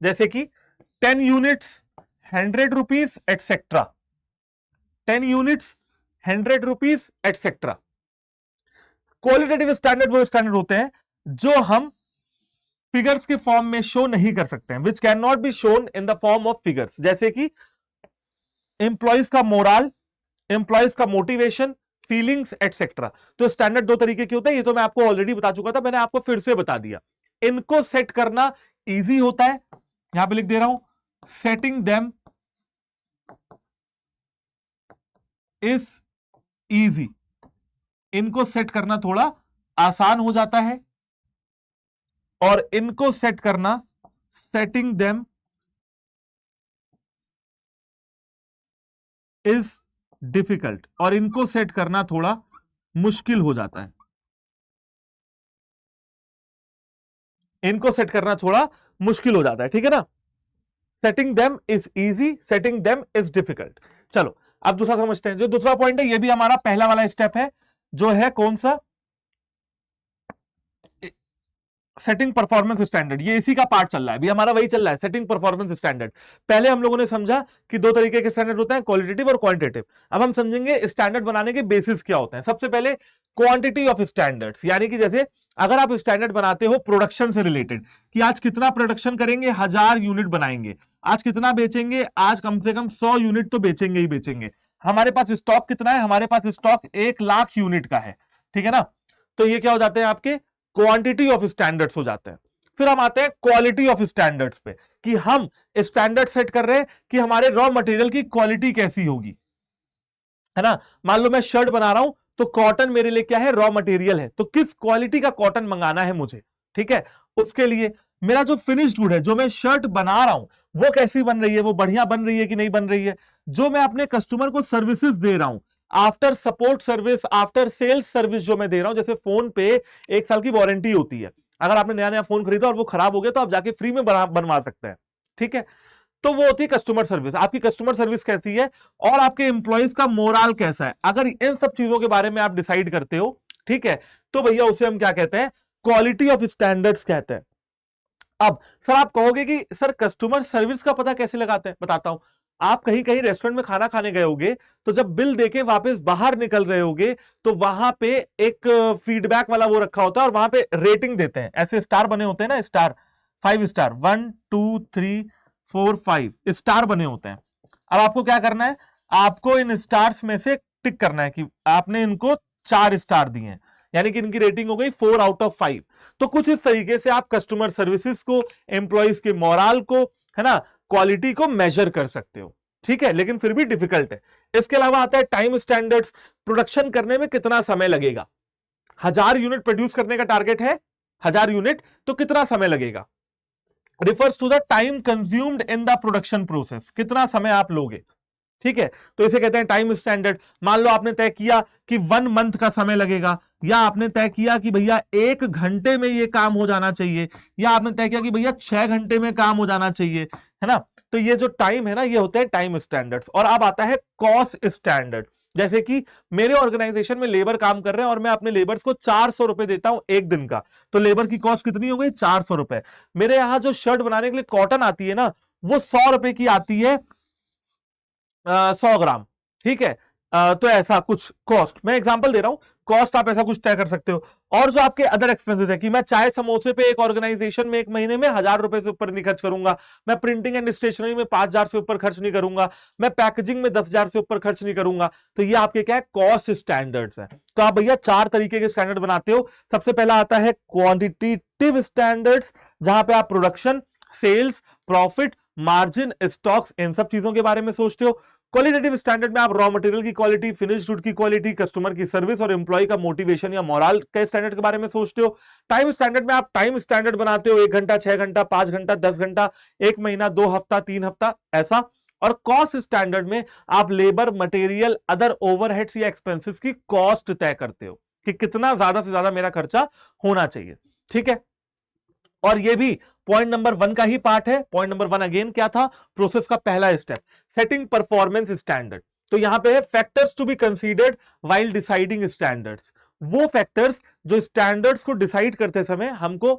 जैसे कि 10 units 100 rupees etc. 10 units 100 rupees etc. Qualitative standard वो स्टैंडर्ड होते हैं जो हम फिगर्स के फॉर्म में शो नहीं कर सकते हैं, which can not be shown in the form of figures, जैसे कि एम्प्लॉइज का मोरल, एम्प्लॉइज का मोटिवेशन, फीलिंग्स एटसेट्रा। तो स्टैंडर्ड 2 तरीके के होते हैं, ये तो मैं आपको ऑलरेडी बता चुका था, मैंने आपको फिर से बता दिया। इनको सेट करना इजी होता है, यहां पे लिख दे रहा हूं, सेटिंग देम इज इजी। इनको सेट करना थोड़ा आसान हो जाता है, और इनको सेट करना, सेटिंग देम इज डिफिकल्ट, और इनको सेट करना थोड़ा मुश्किल हो जाता है। इनको सेट करना थोड़ा मुश्किल हो जाता है, ठीक है ना। Setting them is easy, setting them is difficult. चलो अब दूसरा समझते हैं। जो दूसरा पॉइंट है ये भी हमारा पहला वाला स्टेप है, जो है कौन सा, सेटिंग परफॉर्मेंस स्टैंडर्ड। ये इसी का पार्ट चल रहा है, अभी हमारा वही चल रहा है, सेटिंग परफॉर्मेंस स्टैंडर्ड। पहले हम लोगों ने समझा कि 2 तरीके के स्टैंडर्ड होते हैं, क्वालिटेटिव और क्वांटिटेटिव। अब हम समझेंगे स्टैंडर्ड बनाने के बेसिस क्या होते हैं। सबसे पहले क्वांटिटी ऑफ स्टैंडर्ड्स, यानी कि जैसे अगर आप स्टैंडर्ड बनाते हो प्रोडक्शन से रिलेटेड, कि आज कितना प्रोडक्शन करेंगे, 1000 यूनिट बनाएंगे, आज कितना बेचेंगे, आज कम से कम 100 यूनिट तो बेचेंगे ही बेचेंगे। हमारे पास स्टॉक कितना है, हमारे पास स्टॉक 1 लाख यूनिट का है, ठीक है ना। तो ये क्या हो जाते हैं आपके क्वांटिटी ऑफ स्टैंडर्ड्स हो जाते हैं। फिर हम आते हैं क्वालिटी ऑफ स्टैंडर्ड्स पे, कि हम स्टैंडर्ड सेट कर रहे हैं कि हमारे रॉ मटेरियल की क्वालिटी कैसी होगी, है ना। मान लो मैं शर्ट बना रहा हूं, तो कॉटन मेरे लिए क्या है, रॉ मटेरियल है, तो किस क्वालिटी का कॉटन मंगाना है मुझे, ठीक है। उसके लिए मेरा जो फिनिश्ड गुड है, जो मैं शर्ट बना रहा हूं, वो कैसी बन रही है, वो बढ़िया बन रही है कि नहीं बन रही है। जो मैं अपने कस्टमर को सर्विसेज दे रहा हूं, after support service, after sales service जो मैं दे रहा हूं, जैसे फोन पे 1 साल की वारंटी होती है, अगर आपने नया नया फोन खरीदा और वो खराब हो गया तो आप जाके फ्री में बनवा सकते हैं, ठीक है। तो वो होती है कस्टमर सर्विस। आपकी कस्टमर सर्विस कैसी है और आपके एम्प्लॉइज का मोरल कैसा है, अगर इन सब चीजों के बारे में आप डिसाइड करते हो, ठीक है, तो भैया उसे हम क्या कहते हैं, क्वालिटी ऑफ स्टैंडर्ड्स कहते हैं। अब सर आप कहोगे कि सर कस्टमर सर्विस का पता कैसे लगाते हैं, बताता हूं। आप कहीं कहीं रेस्टोरेंट में खाना खाने गए होगे, तो जब बिल देके वापस बाहर निकल रहे होगे, तो वहां पे एक फीडबैक वाला वो रखा होता है और वहां पे रेटिंग देते हैं, ऐसे स्टार बने होते हैं ना, स्टार, 5 स्टार, 1 2 3 4 5 स्टार बने होते हैं। अब आपको क्या करना है, आपको इन स्टार्स में से टिक करना है कि आपने इनको 4 स्टार दिए हैं, यानी कि इनकी रेटिंग हो गई 4 आउट ऑफ 5। तो कुछ इस तरीके से आप कस्टमर सर्विसेज को, एम्प्लॉइज के मोरल को, है ना, क्वालिटी को मेजर कर सकते हो, ठीक है, लेकिन फिर भी डिफिकल्ट है। इसके अलावा आता है टाइम स्टैंडर्ड्स, प्रोडक्शन करने में कितना समय लगेगा। 1000 यूनिट प्रोड्यूस करने का टारगेट है, 1000 यूनिट, तो कितना समय लगेगा। Refers to the time consumed in the production process, कितना समय आप लोगे, ठीक है, तो इसे कहते हैं टाइम स्टैंडर्ड। मान लो आपने तय किया कि 1 मंथ का समय लगेगा, या आपने तय किया कि भैया 1 घंटे में ये काम हो जाना चाहिए, या आपने तय किया कि भैया 6 घंटे में काम हो जाना चाहिए, है ना। तो ये जो टाइम है ना, ये होते हैं टाइम स्टैंडर्ड्स। और अब आता है कॉस्ट स्टैंडर्ड, जैसे कि मेरे ऑर्गेनाइजेशन में लेबर काम कर रहे हैं और मैं अपने लेबर्स को 400 रुपए देता हूं एक दिन का, तो लेबर की कॉस्ट कितनी हो गई, 400 रुपए। मेरे यहां जो शर्ट बनाने के लिए कॉटन आती है ना, वो 100 रुपए की आती है 100 ग्राम, ठीक है। तो ऐसा कुछ कॉस्ट, मैं एग्जांपल दे रहा हूं, कॉस्ट आप ऐसा कुछ तय कर सकते हो। और जो आपके अदर एक्सपेंसेस है कि मैं चाय समोसे पे एक ऑर्गेनाइजेशन में एक महीने में 1000 रुपए से ऊपर नहीं खर्च करूंगा, मैं प्रिंटिंग एंड स्टेशनरी में 5000 से ऊपर खर्च नहीं करूंगा, मैं पैकेजिंग में 10,000 से ऊपर खर्च नहीं करूंगा। तो ये आपके क्या है, कॉस्ट स्टैंडर्ड्स है। तो आप भैया 4 तरीके के स्टैंडर्ड बनाते हो। सबसे पहला आता है क्वांटिटेटिव स्टैंडर्ड्स, जहां पे आप production, sales, profit, margin, stocks, इन सब चीजों के बारे में सोचते हो। क्वालिटेटिव स्टैंडर्ड में आप रॉ मटेरियल की क्वालिटी, फिनिश्ड गुड की क्वालिटी, कस्टमर की सर्विस और एम्प्लॉय का मोटिवेशन या मोरल के स्टैंडर्ड के बारे में सोचते हो। टाइम स्टैंडर्ड में आप टाइम स्टैंडर्ड बनाते हो, 1 घंटा, 6 घंटा, 5 घंटा, 10 घंटा, 1 महीना, 2 हफ्ता, 3 हफ्ता, ऐसा। और कॉस्ट स्टैंडर्ड में आप लेबर, मटेरियल, अदर ओवरहेड्स या एक्सपेंसेस की कॉस्ट तय करते हो कि कितना ज्यादा से ज्यादा मेरा खर्चा होना चाहिए, ठीक है। और ये भी पॉइंट नंबर 1 का ही पार्ट है। पॉइंट नंबर 1 अगेन क्या था, प्रोसेस का पहला स्टेप, सेटिंग परफॉर्मेंस स्टैंडर्ड। तो यहां पे है factors to be considered while deciding standards, वो फैक्टर्स जो स्टैंडर्ड्स को डिसाइड करते समय हमको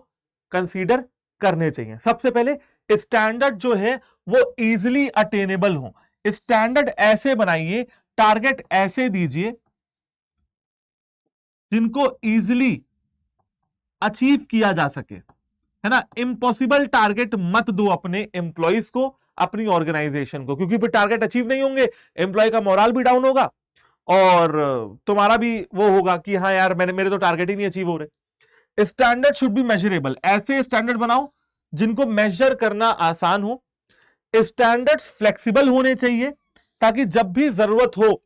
कंसीडर करने चाहिए। सबसे पहले स्टैंडर्ड जो है वो इजिली अटेनेबल हो। स्टैंडर्ड ऐसे बनाइए, टारगेट ऐसे दीजिए जिनको इजिली अचीव किया जा सके, है ना। इम्पॉसिबल टारगेट मत दो अपने एम्प्लॉइज को, अपनी ऑर्गेनाइजेशन को, क्योंकि फिर टारगेट अचीव नहीं होंगे, एम्प्लॉय का मोरल भी डाउन होगा और तुम्हारा भी वो होगा कि हाँ यार मेरे तो टारगेट ही नहीं अचीव हो रहे। स्टैंडर्ड शुड बी मेजरेबल, ऐसे स्टैंडर्ड बनाओ जिनको मेजर करना आसान हो। स्टैंडर्ड्स फ्लेक्सिबल होने चाहिए ताकि जब भी जरूरत हो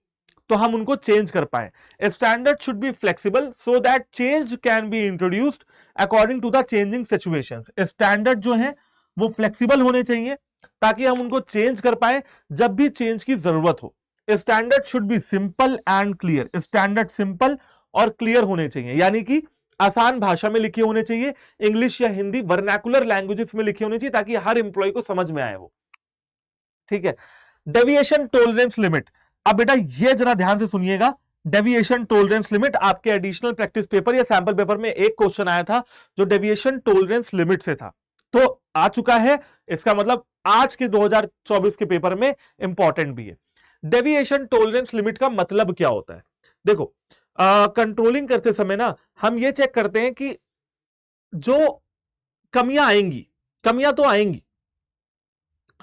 तो हम उनको चेंज कर पाए। Standard should be flexible so that change can be introduced according to the changing situations. Standard जो है वो फ्लेक्सिबल होने चाहिए ताकि हम उनको चेंज कर पाए जब भी चेंज की जरूरत हो। Standard should B simple and clear, standard simple और क्लियर होने चाहिए, यानी कि आसान भाषा में लिखे होने चाहिए, इंग्लिश या हिंदी वर्नाकुलर लैंग्वेजेस में लिखे होने चाहिए ताकि हर इंप्लॉय को समझ में आए वो, ठीक है। डेविएशन टॉलरेंस लिमिट, अब बेटा ये जरा ध्यान से सुनिएगा। डेविएशन टॉलरेंस लिमिट आपके एडिशनल प्रैक्टिस पेपर या सैंपल पेपर में एक क्वेश्चन आया था जो डेविएशन टॉलरेंस लिमिट से था, तो आ चुका है, इसका मतलब आज के 2024 के पेपर में इंपॉर्टेंट भी है। डेविएशन टॉलरेंस लिमिट का मतलब क्या होता है, देखो कंट्रोलिंग करते समय ना हम ये चेक करते हैं कि जो कमियां आएंगी, कमियां तो आएंगी,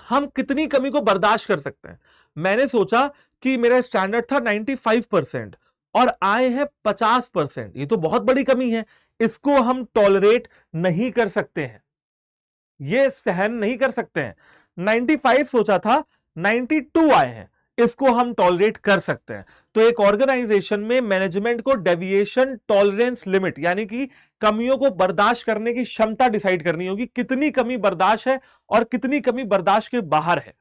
हम कितनी कमी को बर्दाश्त कर सकते हैं। मैंने सोचा कि मेरा स्टैंडर्ड था 95%, और आए हैं 50%। ये तो बहुत बड़ी कमी है, इसको हम टॉलरेट नहीं कर सकते हैं, ये सहन नहीं कर सकते हैं। 95 सोचा था, 92 आए हैं, इसको हम टॉलरेट कर सकते हैं। तो एक ऑर्गेनाइजेशन में मैनेजमेंट को डेविएशन टॉलरेंस लिमिट यानी कि कमियों को बर्दाश्त करने की क्षमता डिसाइड करनी होगी, कितनी कमी बर्दाश्त है और कितनी कमी बर्दाश्त के बाहर है।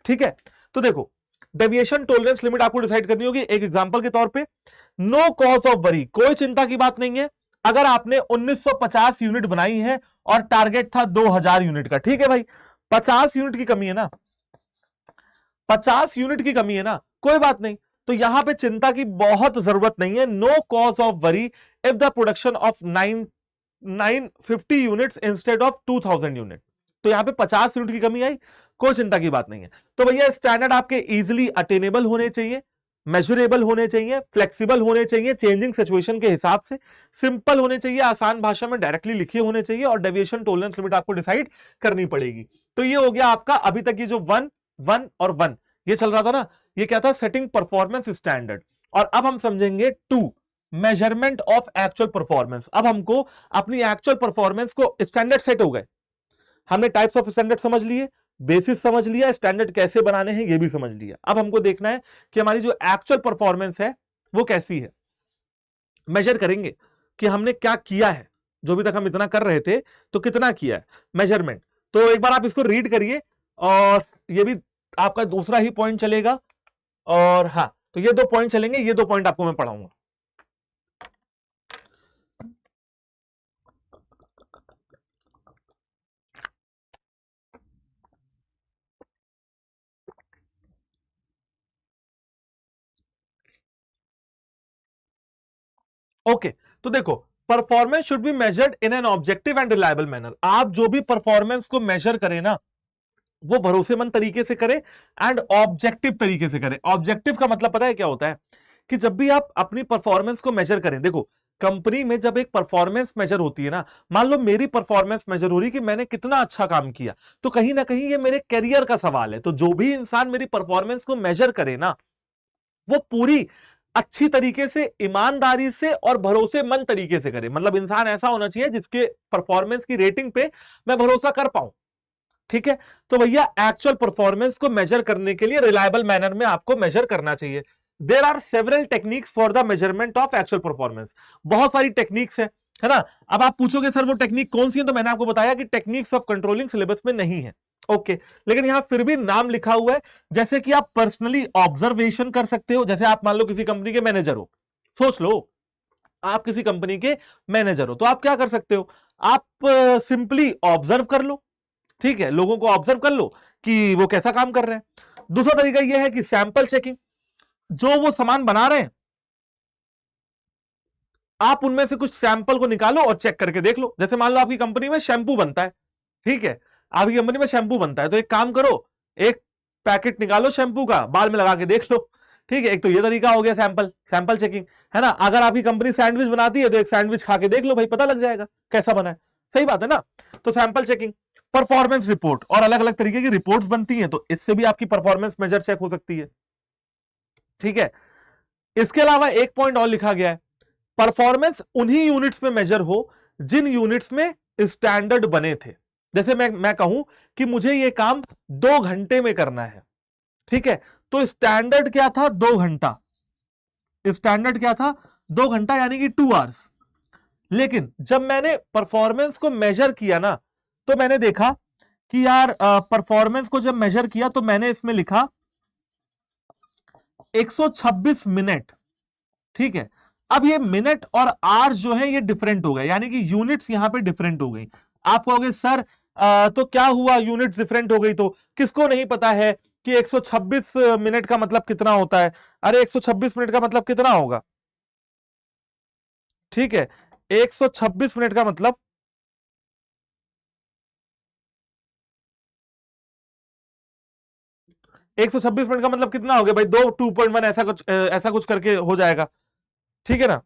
ठीक है, तो देखो डेविएशन टॉलरेंस लिमिट आपको डिसाइड करनी होगी। एक एग्जांपल के तौर पे, नो कॉज ऑफ वरी, कोई चिंता की बात नहीं है अगर आपने 1950 यूनिट बनाई है और टारगेट था 2000 यूनिट का। ठीक है भाई, 50 यूनिट की कमी है ना, 50 यूनिट की कमी है ना, कोई बात नहीं। तो यहां पे चिंता की बहुत जरूरत नहीं है। No cause of worry if the production of 950 units instead of 2000 unit. तो यहां पे 50 यूनिट की कमी आई, कोई चिंता की बात नहीं है। तो भैया स्टैंडर्ड आपके इजीली अटेनेबल होने चाहिए, मेजरेबल होने चाहिए, फ्लेक्सिबल होने चाहिए चेंजिंग सिचुएशन के हिसाब से, सिंपल होने चाहिए, आसान भाषा में डायरेक्टली लिखे होने चाहिए, और डेविएशन टॉलरेंस लिमिट आपको डिसाइड करनी पड़ेगी। तो ये हो गया आपका अभी तक ये जो 1 1 और 1 ये चल रहा था ना, ये क्या था, सेटिंग परफॉर्मेंस स्टैंडर्ड। और अब हम समझेंगे 2, मेजरमेंट ऑफ एक्चुअल परफॉर्मेंस। अब हमको अपनी एक्चुअल परफॉर्मेंस को, स्टैंडर्ड सेट हो गए, हमने टाइप्स ऑफ स्टैंडर्ड समझ लिए, बेसिस समझ लिया, स्टैंडर्ड कैसे बनाने हैं ये भी समझ लिया। अब हमको देखना है कि हमारी जो एक्चुअल परफॉर्मेंस है वो कैसी है। मेजर करेंगे कि हमने क्या किया है, जो भी तक हम इतना कर रहे थे तो कितना किया है, मेजरमेंट। तो एक बार आप इसको रीड करिए, और ये भी आपका दूसरा ही पॉइंट चलेगा। और हाँ, तो ये 2 पॉइंट चलेंगे, ये 2 पॉइंट आपको मैं पढ़ाऊंगा। ओके, तो देखो, performance should be measured in an objective and reliable manner. आप जो भी परफॉर्मेंस को मेजर करें ना, वो भरोसेमंद तरीके से करें एंड ऑब्जेक्टिव तरीके से करें। ऑब्जेक्टिव का मतलब पता है क्या होता है, कि जब भी आप अपनी परफॉर्मेंस को मेजर करें, देखो कंपनी में जब एक परफॉर्मेंस मेजर होती है ना, मान लो मेरी परफॉर्मेंस मेजर हो रही कि मैंने कितना अच्छा काम किया, तो कहीं ना कहीं ये मेरे करियर का सवाल है। तो जो भी इंसान मेरी परफॉर्मेंस को मेजर करे ना, वो पूरी अच्छी तरीके से, ईमानदारी से और भरोसेमंद तरीके से करे। मतलब इंसान ऐसा होना चाहिए जिसके परफॉर्मेंस की रेटिंग पे मैं भरोसा कर पाऊं। ठीक है, तो भैया एक्चुअल परफॉर्मेंस को मेजर करने के लिए रिलायबल मैनर में आपको मेजर करना चाहिए। There are several techniques for the measurement of actual performance. बहुत सारी टेक्निक्स है ना। अब आप पूछोगे सर वो टेक्निक कौन सी है, तो मैंने आपको बताया कि टेक्निक्स ऑफ कंट्रोलिंग सिलेबस में नहीं है। ओके, लेकिन यहां फिर भी नाम लिखा हुआ है। जैसे कि आप पर्सनली ऑब्जर्वेशन कर सकते हो। जैसे आप मान लो किसी कंपनी के मैनेजर हो, सोच लो आप किसी कंपनी के मैनेजर हो, तो आप क्या कर सकते हो, आप सिंपली ऑब्जर्व कर लो। ठीक है, लोगों को ऑब्जर्व कर लो कि वो कैसा काम कर रहे हैं। दूसरा तरीका यह है कि सैंपल चेकिंग, जो वो सामान बना रहे हैं आप उनमें से कुछ सैंपल को निकालो और चेक करके देख लो। जैसे मान लो आपकी कंपनी में शैंपू बनता है, ठीक है, आपकी कंपनी में शैंपू बनता है, तो एक काम करो, एक पैकेट निकालो शैंपू का, बाल में लगा के देख लो। ठीक है, एक तो ये तरीका हो गया सैंपल सैंपल चेकिंग, है ना। अगर आपकी कंपनी सैंडविच बनाती है तो एक सैंडविच खा के देख लो भाई, पता लग जाएगा कैसा बना है। सही बात है ना। तो सैंपल चेकिंग, परफॉर्मेंस रिपोर्ट, और अलग अलग तरीके की रिपोर्ट्स बनती हैं, तो इससे भी आपकी परफॉर्मेंस मेजर चेक हो सकती है। ठीक है, इसके अलावा एक पॉइंट और लिखा गया है, परफॉर्मेंस उन्हीं यूनिट्स में मेजर हो जिन यूनिट्स में स्टैंडर्ड बने थे। जैसे मैं कहूं कि मुझे यह काम 2 घंटे में करना है, ठीक है, तो स्टैंडर्ड क्या था, 2 घंटा। स्टैंडर्ड क्या था, 2 घंटा, यानी कि 2 आवर्स। लेकिन जब मैंने परफॉर्मेंस को मेजर किया ना, तो मैंने देखा कि यार परफॉर्मेंस को जब मेजर किया तो मैंने इसमें लिखा 126 मिनट। ठीक है, अब ये मिनट और आवर्स जो है ये डिफरेंट हो गए, यानी कि यूनिट्स यहां पे डिफरेंट हो गई। आप कहोगे सर तो क्या हुआ, यूनिट्स डिफरेंट हो गई तो किसको नहीं पता है कि 126 मिनट का मतलब कितना होता है। अरे 126 मिनट का मतलब कितना होगा, ठीक है, 126 मिनट का मतलब 126 मिनट का मतलब कितना हो गया भाई, 2.1 ऐसा कुछ करके हो जाएगा। ठीक है ना।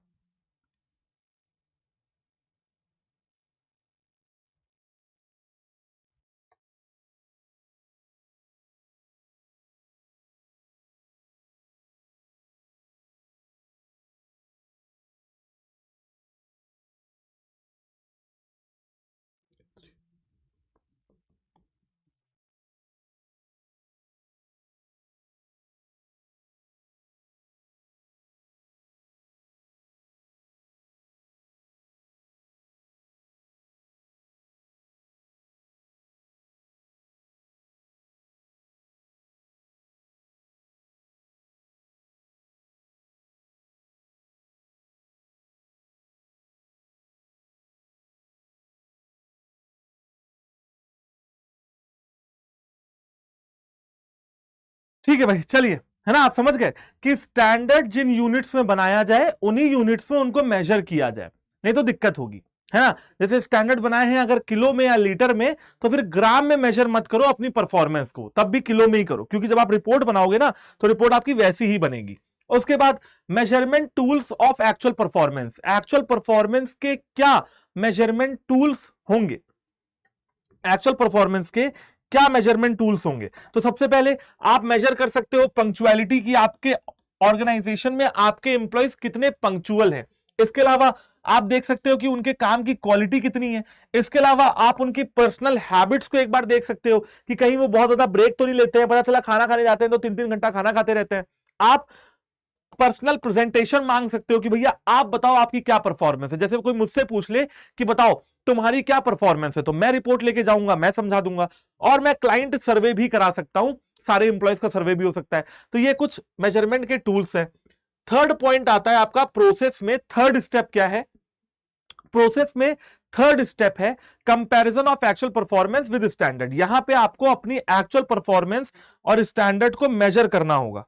ठीक है भाई, चलिए, है ना, आप समझ गए कि स्टैंडर्ड जिन यूनिट्स में बनाया जाए उन्हीं यूनिट्स में उनको मेजर किया जाए, नहीं तो दिक्कत होगी, है ना। जैसे स्टैंडर्ड बनाए हैं अगर किलो में या लीटर में, तो फिर ग्राम में मेजर मत करो अपनी परफॉर्मेंस को, तब भी किलो में ही करो, क्योंकि जब आप रिपोर्ट बनाओगे ना तो रिपोर्ट आपकी वैसी ही बनेगी। उसके बाद measurement tools of actual performance के क्या मेजरमेंट टूल्स होंगे, एक्चुअल परफॉर्मेंस के क्या मेजरमेंट टूल्स होंगे। तो सबसे पहले आप मेजर कर सकते हो पंक्चुअलिटी की, आपके ऑर्गेनाइजेशन में आपके एम्प्लॉइज कितने पंक्चुअल हैं। इसके अलावा आप देख सकते हो कि उनके काम की क्वालिटी कितनी है। इसके अलावा आप उनकी पर्सनल हैबिट्स को एक बार देख सकते हो कि कहीं वो बहुत ज्यादा ब्रेक तो नहीं लेते हैं, पता चला खाना खाने जाते हैं तो 3-3 घंटा खाना खाते रहते हैं। आप पर्सनल प्रेजेंटेशन मांग सकते हो कि भैया आप बताओ आपकी क्या परफॉर्मेंस है। जैसे कोई मुझसे पूछ ले कि बताओ तुम्हारी क्या परफॉर्मेंस है, तो मैं रिपोर्ट लेके जाऊंगा, मैं समझा दूंगा। और मैं क्लाइंट सर्वे भी करा सकता हूं, सारे इंप्लॉयज का सर्वे भी हो सकता है। तो ये कुछ मेजरमेंट के टूल्स हैं। थर्ड पॉइंट आता है आपका प्रोसेस में। थर्ड स्टेप क्या है प्रोसेस में? थर्ड स्टेप है comparison of actual performance with standard. यहां पे आपको अपनी एक्चुअल परफॉर्मेंस और स्टैंडर्ड को मेजर करना होगा।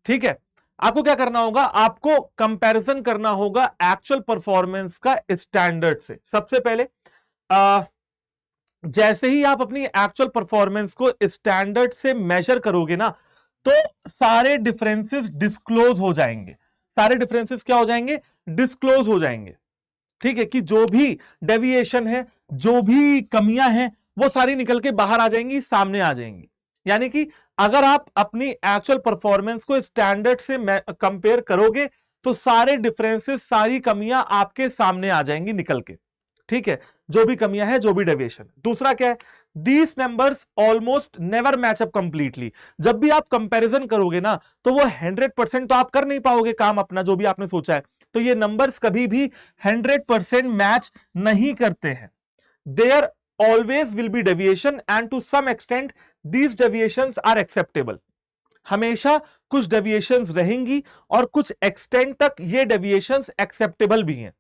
ठीक है, आपको क्या करना होगा, आपको कंपैरिजन करना होगा एक्चुअल परफॉर्मेंस का स्टैंडर्ड से। सबसे पहले जैसे ही आप अपनी एक्चुअल परफॉर्मेंस को स्टैंडर्ड से मेजर करोगे ना, तो सारे डिफरेंसेस डिस्क्लोज हो जाएंगे। सारे डिफरेंसेस क्या हो जाएंगे? डिस्क्लोज हो जाएंगे। ठीक है, कि जो भी डेविएशन है, जो भी कमियां हैं, वो सारी निकल के बाहर आ जाएंगी, सामने आ जाएंगी। यानी कि अगर आप अपनी एक्चुअल परफॉर्मेंस को स्टैंडर्ड से कंपेयर करोगे, तो सारे डिफरेंसेस, सारी कमियां आपके सामने आ जाएंगी निकल के। ठीक है, जो भी कमियां हैं, जो भी डेविएशन। दूसरा क्या है? These numbers almost never match up completely. जब भी आप कंपैरिजन करोगे ना, तो वो 100% तो आप कर नहीं पाओगे काम अपना, जो भी आपने सोचा है। तो ये नंबर्स कभी भी 100% मैच नहीं करते हैं। There always will be deviation and to some extent these deviations are acceptable. हमेशा कुछ डेविएशंस रहेंगी और कुछ एक्सटेंट तक ये डेविएशंस एक्सेप्टेबल भी हैं।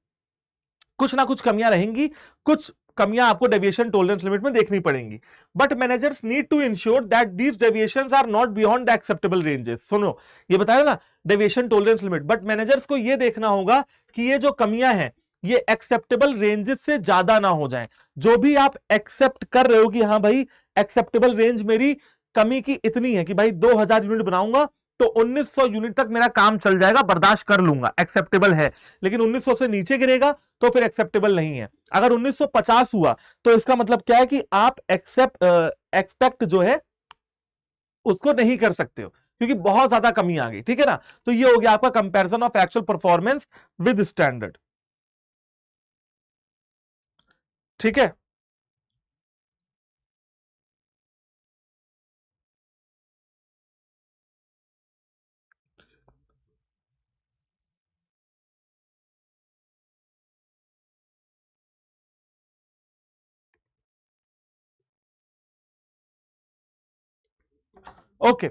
कुछ ना कुछ कमियां रहेंगी, कुछ कमियां आपको डेविएशन टॉलरेंस लिमिट में देखनी पड़ेंगी। But managers need to ensure that these deviations are not beyond the acceptable ranges. सुनो, ये बताया ना deviation tolerance limit, but managers को ये देखना होगा कि ये जो कमियां हैं ये एक्सेप्टेबल रेंजेस से ज्यादा ना हो जाएं। जो भी आप एक्सेप्ट कर रहे हो कि हाँ भाई एक्सेप्टेबल रेंज मेरी कमी की इतनी है कि भाई 2000 यूनिट बनाऊंगा तो 1900 यूनिट तक मेरा काम चल जाएगा, बर्दाश्त कर लूंगा, एक्सेप्टेबल है। लेकिन 1900 से नीचे गिरेगा तो फिर एक्सेप्टेबल नहीं है। अगर 1950 हुआ तो इसका मतलब क्या है कि आप एक्सपेक्ट जो है उसको नहीं कर सकते हो, क्योंकि बहुत ज्यादा कमी आ गई। ठीक है ना, तो ये हो गया आपका comparison of actual performance with standard. ठीक है, ओके।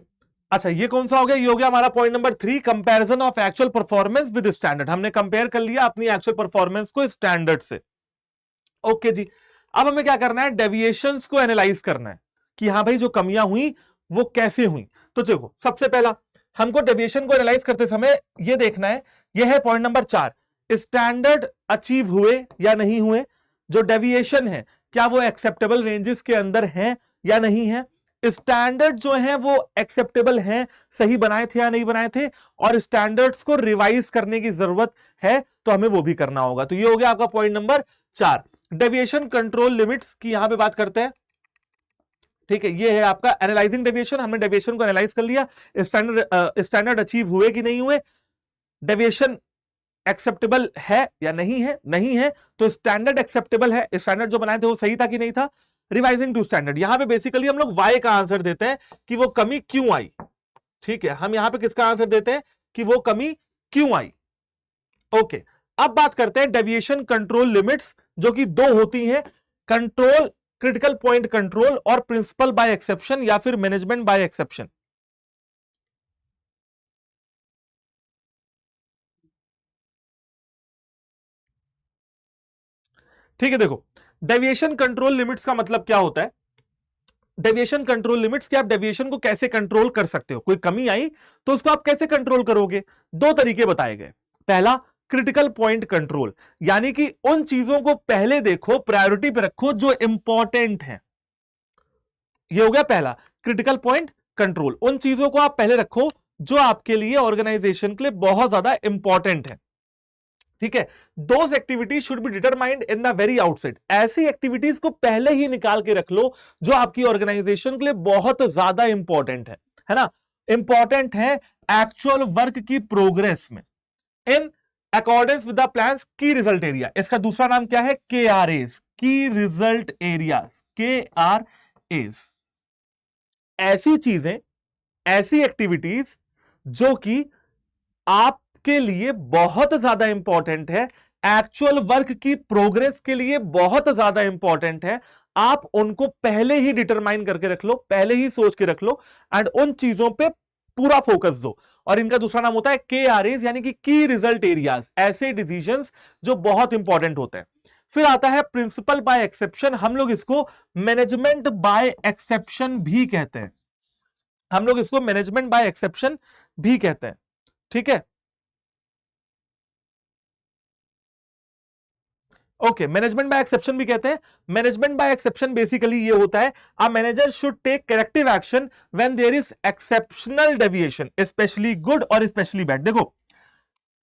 अच्छा, ये कौन सा हो गया? ये हो गया हमारा point number 3, comparison of actual performance with standard. हमने कंपेयर कर लिया अपनी एक्चुअल परफॉर्मेंस को स्टैंडर्ड से। ओके जी, अब हमें क्या करना है? डेविएशंस को एनालाइज करना है कि हाँ भाई जो कमियां हुई वो कैसे हुई। तो देखो, सबसे पहला हमको डेविएशन को एनालाइज करते समय ये देखना है, ये है पॉइंट नंबर 4, स्टैंडर्ड अचीव हुए या नहीं हुए। जो डेविएशन है क्या वो एक्सेप्टेबल रेंजेस के अंदर हैं या नहीं है। स्टैंडर्ड जो है वो एक्सेप्टेबल हैं, सही बनाए थे या नहीं बनाए थे, और स्टैंडर्ड्स को रिवाइज करने की जरूरत है, तो हमें वो भी करना होगा। तो ये हो गया आपका point number 4। Deviation control limits की यहां पे बात करते हैं। ठीक है, ये है आपका एनालाइजिंग डेविएशन। हमने डेविएशन को एनालाइज कर लिया, स्टैंडर्ड अचीव हुए कि नहीं हुए, डेविएशन एक्सेप्टेबल है या नहीं है। नहीं है तो स्टैंडर्ड एक्सेप्टेबल है, स्टैंडर्ड जो बनाए थे वो सही था कि नहीं था। रिवाइजिंग टू स्टैंडर्ड, यहां पे बेसिकली हम लोग वाई का आंसर देते हैं कि वो कमी क्यों आई। ठीक है, हम यहां पे किसका आंसर देते हैं कि वो कमी क्यों आई। ओके, अब बात करते हैं डेविएशन कंट्रोल लिमिट्स, जो कि दो होती हैं, कंट्रोल क्रिटिकल पॉइंट कंट्रोल और प्रिंसिपल बाय एक्सेप्शन या फिर मैनेजमेंट बाय एक्सेप्शन। ठीक है, देखो डेविएशन कंट्रोल लिमिट्स का मतलब क्या होता है? डेविएशन कंट्रोल लिमिट्स कि आप डेविएशन को कैसे कंट्रोल कर सकते हो। कोई कमी आई तो उसको आप कैसे कंट्रोल करोगे? दो तरीके बताए गए। पहला, क्रिटिकल पॉइंट कंट्रोल, यानी कि उन चीजों को पहले देखो, प्रायोरिटी पे रखो जो इंपॉर्टेंट है। ये हो गया पहला, क्रिटिकल पॉइंट कंट्रोल। उन चीजों को आप पहले रखो जो आपके लिए, ऑर्गेनाइजेशन के लिए बहुत ज्यादा इंपॉर्टेंट है। ठीक है, those activities should be determined in the very outset. ऐसी एक्टिविटीज को पहले ही निकाल के रख लो जो आपकी ऑर्गेनाइजेशन के लिए बहुत ज्यादा इंपॉर्टेंट है ना? इंपॉर्टेंट है एक्चुअल वर्क की प्रोग्रेस में, in accordance with the plans, की रिजल्ट एरिया। इसका दूसरा नाम क्या है? KRAs, की रिजल्ट एरिया, KRAs। ऐसी चीजें, ऐसी एक्टिविटीज जो कि आपके लिए बहुत ज्यादा इंपॉर्टेंट है, एक्चुअल वर्क की प्रोग्रेस के लिए बहुत ज्यादा इंपॉर्टेंट है, आप उनको पहले ही डिटरमाइन करके रख लो, पहले ही सोच के रख लो एंड उन चीजों पे पूरा फोकस दो। और इनका दूसरा नाम होता है KRAs, यानी कि की रिजल्ट एरियाज, ऐसे डिसीजंस जो बहुत इंपॉर्टेंट होते हैं। फिर आता है प्रिंसिपल बाय एक्सेप्शन। हम लोग इसको मैनेजमेंट बाय एक्सेप्शन भी कहते हैं, हम लोग इसको मैनेजमेंट बाय एक्सेप्शन भी कहते हैं। ठीक है, ओके, मैनेजमेंट बाय एक्सेप्शन भी कहते हैं। मैनेजमेंट बाय एक्सेप्शन बेसिकली ये होता है, a manager should take corrective action when there is exceptional deviation, especially good और स्पेशली बैड। देखो,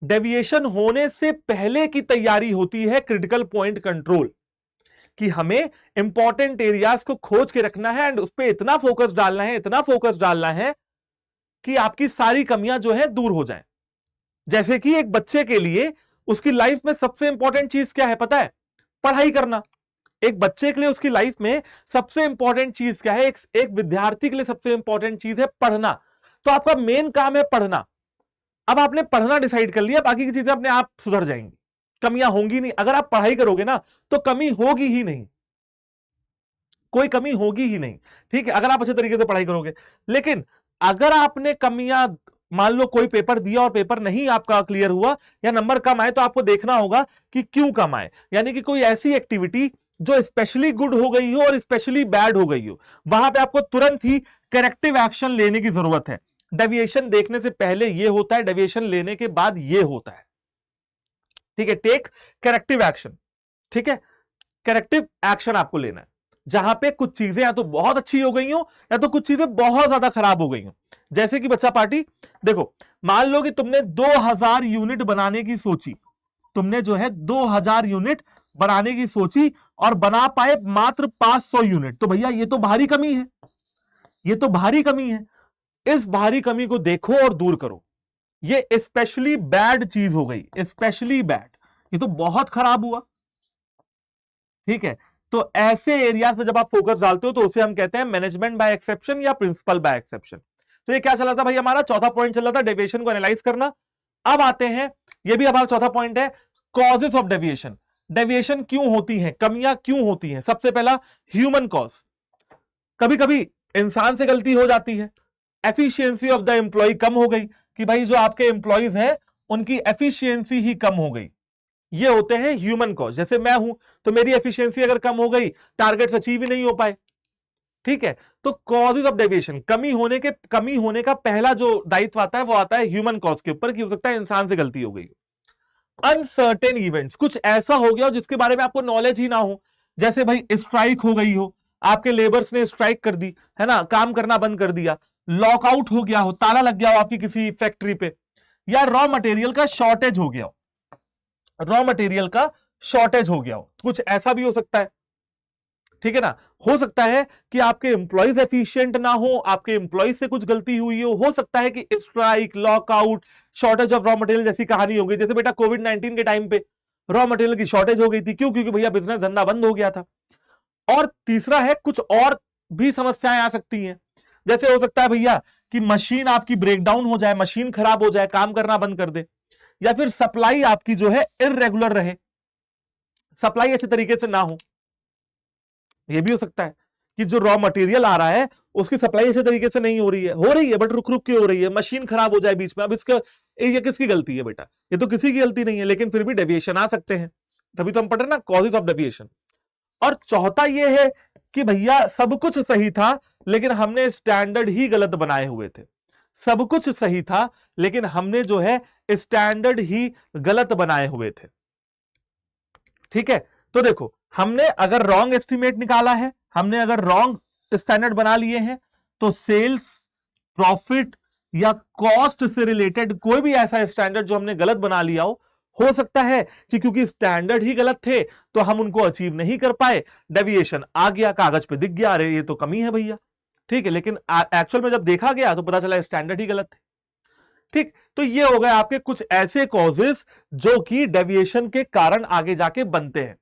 डेविएशन होने से पहले की तैयारी होती है क्रिटिकल पॉइंट कंट्रोल, कि हमें इंपॉर्टेंट एरियाज को खोज के रखना है एंड उस पर इतना फोकस डालना है, इतना फोकस डालना है कि आपकी सारी कमियां जो है दूर हो जाएं। जैसे कि एक बच्चे के लिए उसकी लाइफ में सबसे इंपॉर्टेंट चीज क्या है पता है? पढ़ाई करना। एक बच्चे के लिए उसकी लाइफ में सबसे इंपॉर्टेंट चीज क्या है? एक विद्यार्थी के लिए सबसे इंपॉर्टेंट चीज है पढ़ना। तो आपका मेन काम है पढ़ना। अब आपने पढ़ना डिसाइड कर लिया, बाकी की चीजें अपने आप सुधर जाएंगी, कमियां होंगी नहीं। अगर आप पढ़ाई करोगे ना तो कमी होगी ही नहीं, कोई कमी होगी ही नहीं। ठीक है, अगर आप अच्छे तरीके से पढ़ाई करोगे। लेकिन अगर आपने कमियां, मान लो कोई पेपर दिया और पेपर नहीं आपका क्लियर हुआ या नंबर कम आए, तो आपको देखना होगा कि क्यों कम आए। यानी कि कोई ऐसी एक्टिविटी जो स्पेशली गुड हो गई हो और स्पेशली बैड हो गई हो, वहां पे आपको तुरंत ही करेक्टिव एक्शन लेने की जरूरत है। डेविएशन देखने से पहले ये होता है, डेविएशन लेने के बाद ये होता है। ठीक है, टेक करेक्टिव एक्शन। ठीक है, करेक्टिव एक्शन आपको लेना है जहां पे कुछ चीजें या तो बहुत अच्छी हो गई हो या तो कुछ चीजें बहुत ज्यादा खराब हो गई हो। जैसे कि बच्चा पार्टी, देखो मान लो कि तुमने 2000 यूनिट बनाने की सोची, तुमने जो है 2000 यूनिट बनाने की सोची और बना पाए मात्र 500 यूनिट, तो भैया ये तो भारी कमी है, ये तो भारी कमी है। इस भारी कमी को देखो और दूर करो। ये स्पेशली बैड चीज हो गई, स्पेशली बैड, ये तो बहुत खराब हुआ। ठीक है, तो ऐसे एरियाज पे जब आप फोकस डालते हो तो उसे हम कहते हैं मैनेजमेंट बाय एक्सेप्शन या प्रिंसिपल बाय एक्सेप्शन। तो ये क्या चला था भाई? हमारा चौथा पॉइंट चल रहा था डेविएशन को एनालाइज करना। अब आते हैं, ये भी हमारा चौथा पॉइंट है, कॉजेस ऑफ डेविएशन। डेविएशन क्यों होती है, कमियां क्यों होती हैं? सबसे पहला, ह्यूमन कॉज। कभी कभी इंसान से गलती हो जाती है, एफिशिएंसी ऑफ द एम्प्लॉय कम हो गई, कि भाई जो आपके एम्प्लॉयज हैं उनकी एफिशिएंसी ही कम हो गई, ये होते हैं ह्यूमन कॉज। जैसे मैं हूं तो मेरी एफिशिएंसी अगर कम हो गई, टारगेट्स अचीव ही नहीं हो पाए। ठीक है, तो कॉजेज ऑफ डेविएशन, कमी होने का पहला जो दायित्व आता है वो आता है ह्यूमन कॉज के ऊपर, कि हो सकता है इंसान से गलती हो गई। अनसर्टेन इवेंट्स, कुछ ऐसा हो गया हो जिसके बारे में आपको नॉलेज ही ना हो। जैसे भाई स्ट्राइक हो गई हो, आपके लेबर्स ने स्ट्राइक कर दी है ना, काम करना बंद कर दिया, लॉकआउट हो गया हो, ताला लग गया हो आपकी किसी फैक्ट्री पे, या रॉ मटेरियल का शॉर्टेज हो गया हो, रॉ मटेरियल का शॉर्टेज हो गया हो, कुछ ऐसा भी हो सकता है। ठीक है ना, हो सकता है कि आपके एम्प्लॉइज एफिशिएंट ना हो, आपके एम्प्लॉइज से कुछ गलती हुई हो सकता है कि strike, lockout, shortage of raw material जैसी कहानी हो गई। जैसे बेटा कोविड-19 के टाइम पे रॉ मटेरियल की शॉर्टेज हो गई थी, क्यों? क्योंकि भैया बिजनेस धंधा बंद हो गया था। और तीसरा है, कुछ और भी समस्याएं आ सकती हैं। जैसे हो सकता है भैया कि मशीन आपकी ब्रेकडाउन हो जाए, मशीन खराब हो जाए, काम करना बंद कर दे, या फिर सप्लाई आपकी जो है इररेगुलर रहे, सप्लाई अच्छे तरीके से ना हो। यह भी हो सकता है कि जो रॉ मटेरियल आ रहा है उसकी सप्लाई अच्छे तरीके से नहीं हो रही है बट रुक रुक के हो रही है, मशीन खराब हो जाए बीच में। अब इसका ये किसकी गलती है बेटा? ये तो किसी की गलती नहीं है, लेकिन फिर भी डेविएशन आ सकते हैं। तभी तो हम पढ़ रहे हैं ना कॉजेज ऑफ डेविएशन। और चौथा ये है कि भैया सब कुछ सही था लेकिन हमने स्टैंडर्ड ही गलत बनाए हुए थे। सब कुछ सही था लेकिन हमने जो है स्टैंडर्ड ही गलत बनाए हुए थे। ठीक है, तो देखो हमने अगर रॉन्ग एस्टिमेट निकाला है, हमने अगर रॉन्ग स्टैंडर्ड बना लिए हैं, तो सेल्स, प्रॉफिट या कॉस्ट से रिलेटेड कोई भी ऐसा स्टैंडर्ड जो हमने गलत बना लिया हो सकता है कि क्योंकि स्टैंडर्ड ही गलत थे तो हम उनको अचीव नहीं कर पाए, डेविएशन आ गया, कागज पे दिख गया, अरे ये तो कमी है भैया। ठीक है, लेकिन एक्चुअल में जब देखा गया तो पता चला स्टैंडर्ड ही गलत थे। ठीक, तो ये हो गए आपके कुछ ऐसे कॉजेस जो कि डेविएशन के कारण आगे जाके बनते हैं।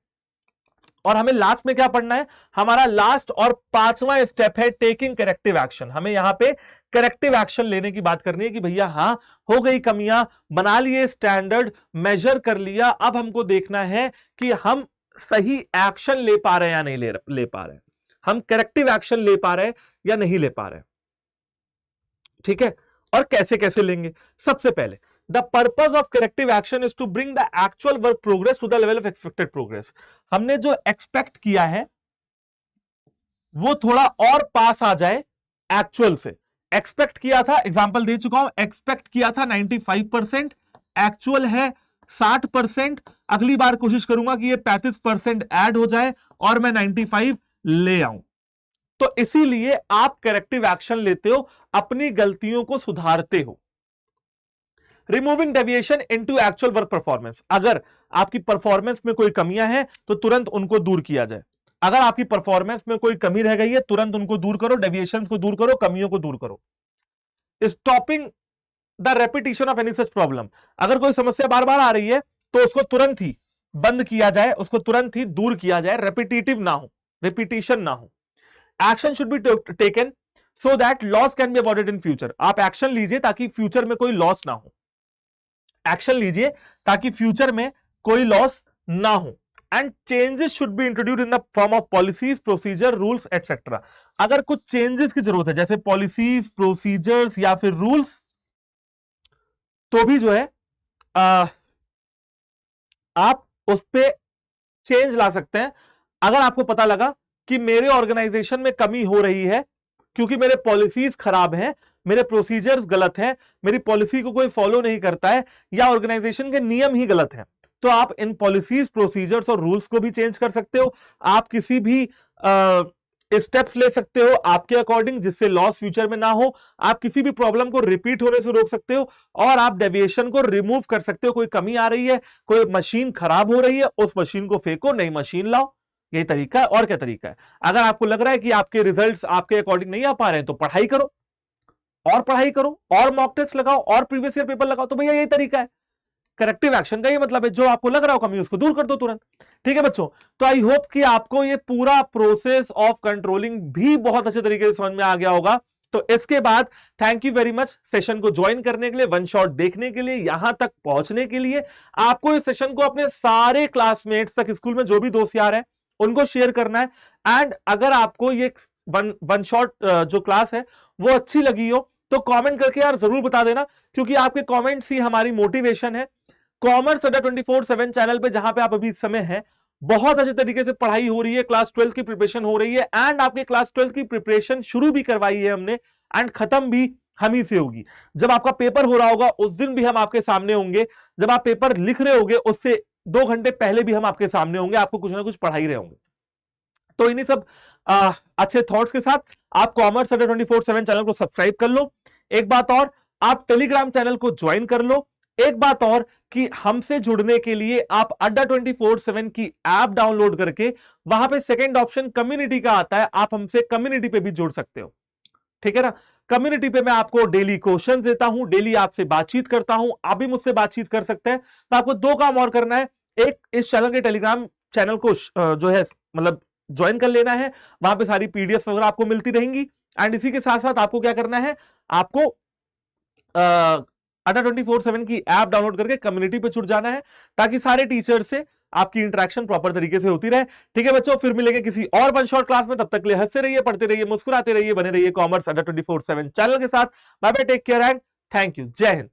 और हमें लास्ट में क्या पढ़ना है, हमारा लास्ट और 5वां स्टेप है टेकिंग करेक्टिव एक्शन। हमें यहां पे करेक्टिव एक्शन लेने की बात करनी है कि भैया हाँ हो गई कमियां, बना लिए स्टैंडर्ड, मेजर कर लिया, अब हमको देखना है कि हम सही एक्शन ले पा रहे हैं या नहीं ले पा रहे हैं, हम करेक्टिव एक्शन ले पा रहे हैं या नहीं ले पा रहे हैं। ठीक है, और कैसे कैसे लेंगे। सबसे पहले The purpose of corrective action is to bring the actual work progress to the level of expected progress. हमने जो एक्सपेक्ट किया है वो थोड़ा और पास आ जाए एक्चुअल से। एक्सपेक्ट किया था, एग्जांपल दे चुका हूं, एक्सपेक्ट किया था 95%, एक्चुअल है 60%। अगली बार कोशिश करूंगा कि ये 35% ऐड हो जाए और मैं 95 ले आऊं। तो इसीलिए आप करेक्टिव एक्शन लेते हो, अपनी गलतियों को सुधारते हो। Removing deviation into actual work performance. अगर आपकी परफॉर्मेंस में कोई कमियां हैं तो तुरंत उनको दूर किया जाए। अगर आपकी परफॉर्मेंस में कोई कमी रह गई है तुरंत उनको दूर करो, डेविएशंस को दूर करो, कमियों को दूर करो। Stopping the repetition of any such problem. अगर कोई समस्या बार बार आ रही है तो उसको तुरंत ही बंद किया जाए, उसको तुरंत ही दूर किया जाए, रेपिटेटिव ना हो, रिपीटिशन ना हो। Action should be taken so that loss can be avoided in future. आप एक्शन लीजिए ताकि फ्यूचर में कोई लॉस ना हो, एक्शन लीजिए ताकि फ्यूचर में कोई लॉस ना हो। And changes should be introduced in the form of policies, procedure, rules etcetera. अगर कुछ चेंजेस की जरूरत है जैसे पॉलिसीज, प्रोसीजर्स या फिर रूल्स, तो भी जो है आप उस पर चेंज ला सकते हैं। अगर आपको पता लगा कि मेरे ऑर्गेनाइजेशन में कमी हो रही है क्योंकि मेरे पॉलिसीज खराब हैं, मेरे प्रोसीजर्स गलत हैं, मेरी पॉलिसी को कोई फॉलो नहीं करता है या ऑर्गेनाइजेशन के नियम ही गलत हैं, तो आप इन पॉलिसीज, प्रोसीजर्स और रूल्स को भी चेंज कर सकते हो। आप किसी भी स्टेप्स ले सकते हो आपके अकॉर्डिंग जिससे लॉस फ्यूचर में ना हो। आप किसी भी प्रॉब्लम को रिपीट होने से रोक सकते हो और आप डेविएशन को रिमूव कर सकते हो। कोई कमी आ रही है, कोई मशीन खराब हो रही है, उस मशीन को फेंको, नई मशीन लाओ। यही तरीका है। और क्या तरीका है, अगर आपको लग रहा है कि आपके रिजल्ट्स आपके अकॉर्डिंग नहीं आ पा रहे हैं तो पढ़ाई करो और पढ़ाई करो और मॉक टेस्ट लगाओ और प्रीवियस ईयर पेपर लगाओ। तो भैया यही तरीका है करेक्टिव एक्शन का, ये मतलब है जो आपको लग रहा हो कमी उसको दूर कर दो तुरंत। ठीक है बच्चों, तो आई होप कि आपको ये पूरा प्रोसेस ऑफ कंट्रोलिंग भी बहुत अच्छे तरीके से समझ में आ गया होगा। तो इसके बाद thank you very much session को ज्वाइन करने के लिए, वन शॉट देखने के लिए, यहां तक पहुंचने के लिए। आपको इस सेशन को अपने सारे क्लासमेट्स तक, स्कूल में जो भी दोस्त यार हैं उनको शेयर करना है। एंड अगर आपको ये वन शॉट जो क्लास है वो अच्छी लगी हो तो कमेंट करके यार जरूर बता देना, क्योंकि आपके कमेंट्स ही हमारी मोटिवेशन है। कॉमर्स अड्डा 24/7 चैनल पे जहां पे आप अभी इस समय हैं, बहुत अच्छे तरीके से पढ़ाई हो रही है, क्लास 12 की प्रिपरेशन हो रही है। एंड आपके क्लास 12 की प्रिपरेशन शुरू भी करवाई है हमने एंड खत्म भी हम ही से होगी। जब आपका पेपर हो रहा होगा उस दिन भी हम आपके सामने होंगे, जब आप पेपर लिख रहे होंगे उससे 2 घंटे पहले भी हम आपके सामने होंगे, आपको कुछ ना कुछ पढ़ाई रहे होंगे। तो इन्हीं सब अच्छे थॉट्स के साथ आप कॉमर्स अड्डा 24/7 चैनल को सब्सक्राइब कर लो। एक बात और, आप टेलीग्राम चैनल को ज्वाइन कर लो। एक बात और कि हमसे जुड़ने के लिए आप अड्डा 24/7 की ऐप डाउनलोड करके वहां पे सेकंड ऑप्शन कम्युनिटी का आता है, आप हमसे कम्युनिटी पे भी जुड़ सकते हो। ठीक है ना, कम्युनिटी पे मैं आपको डेली क्वेश्चन देता हूं, डेली आपसे बातचीत करता हूं, आप भी मुझसे बातचीत कर सकते हैं। तो आपको 2 काम और करना है, एक इस चैनल के टेलीग्राम चैनल को जो है मतलब ज्वाइन कर लेना है, वहां पे सारी पीडीएफ वगैरह आपको मिलती रहेंगी। एंड इसी के साथ साथ आपको क्या करना है, आपको अड्डा 24/7 की ऐप डाउनलोड करके कम्युनिटी पे जुड़ जाना है, ताकि सारे टीचर से आपकी इंटरेक्शन प्रॉपर तरीके से होती रहे। ठीक है बच्चों, फिर मिलेंगे किसी और वन शॉट क्लास में, तब तक के लिए हंसते रहिए, पढ़ते रहिए, मुस्कुराते रहिए, बने रहिए कॉमर्स अड्डा 24/7 चैनल के साथ। Bye bye, take care and thank you, जय हिंद।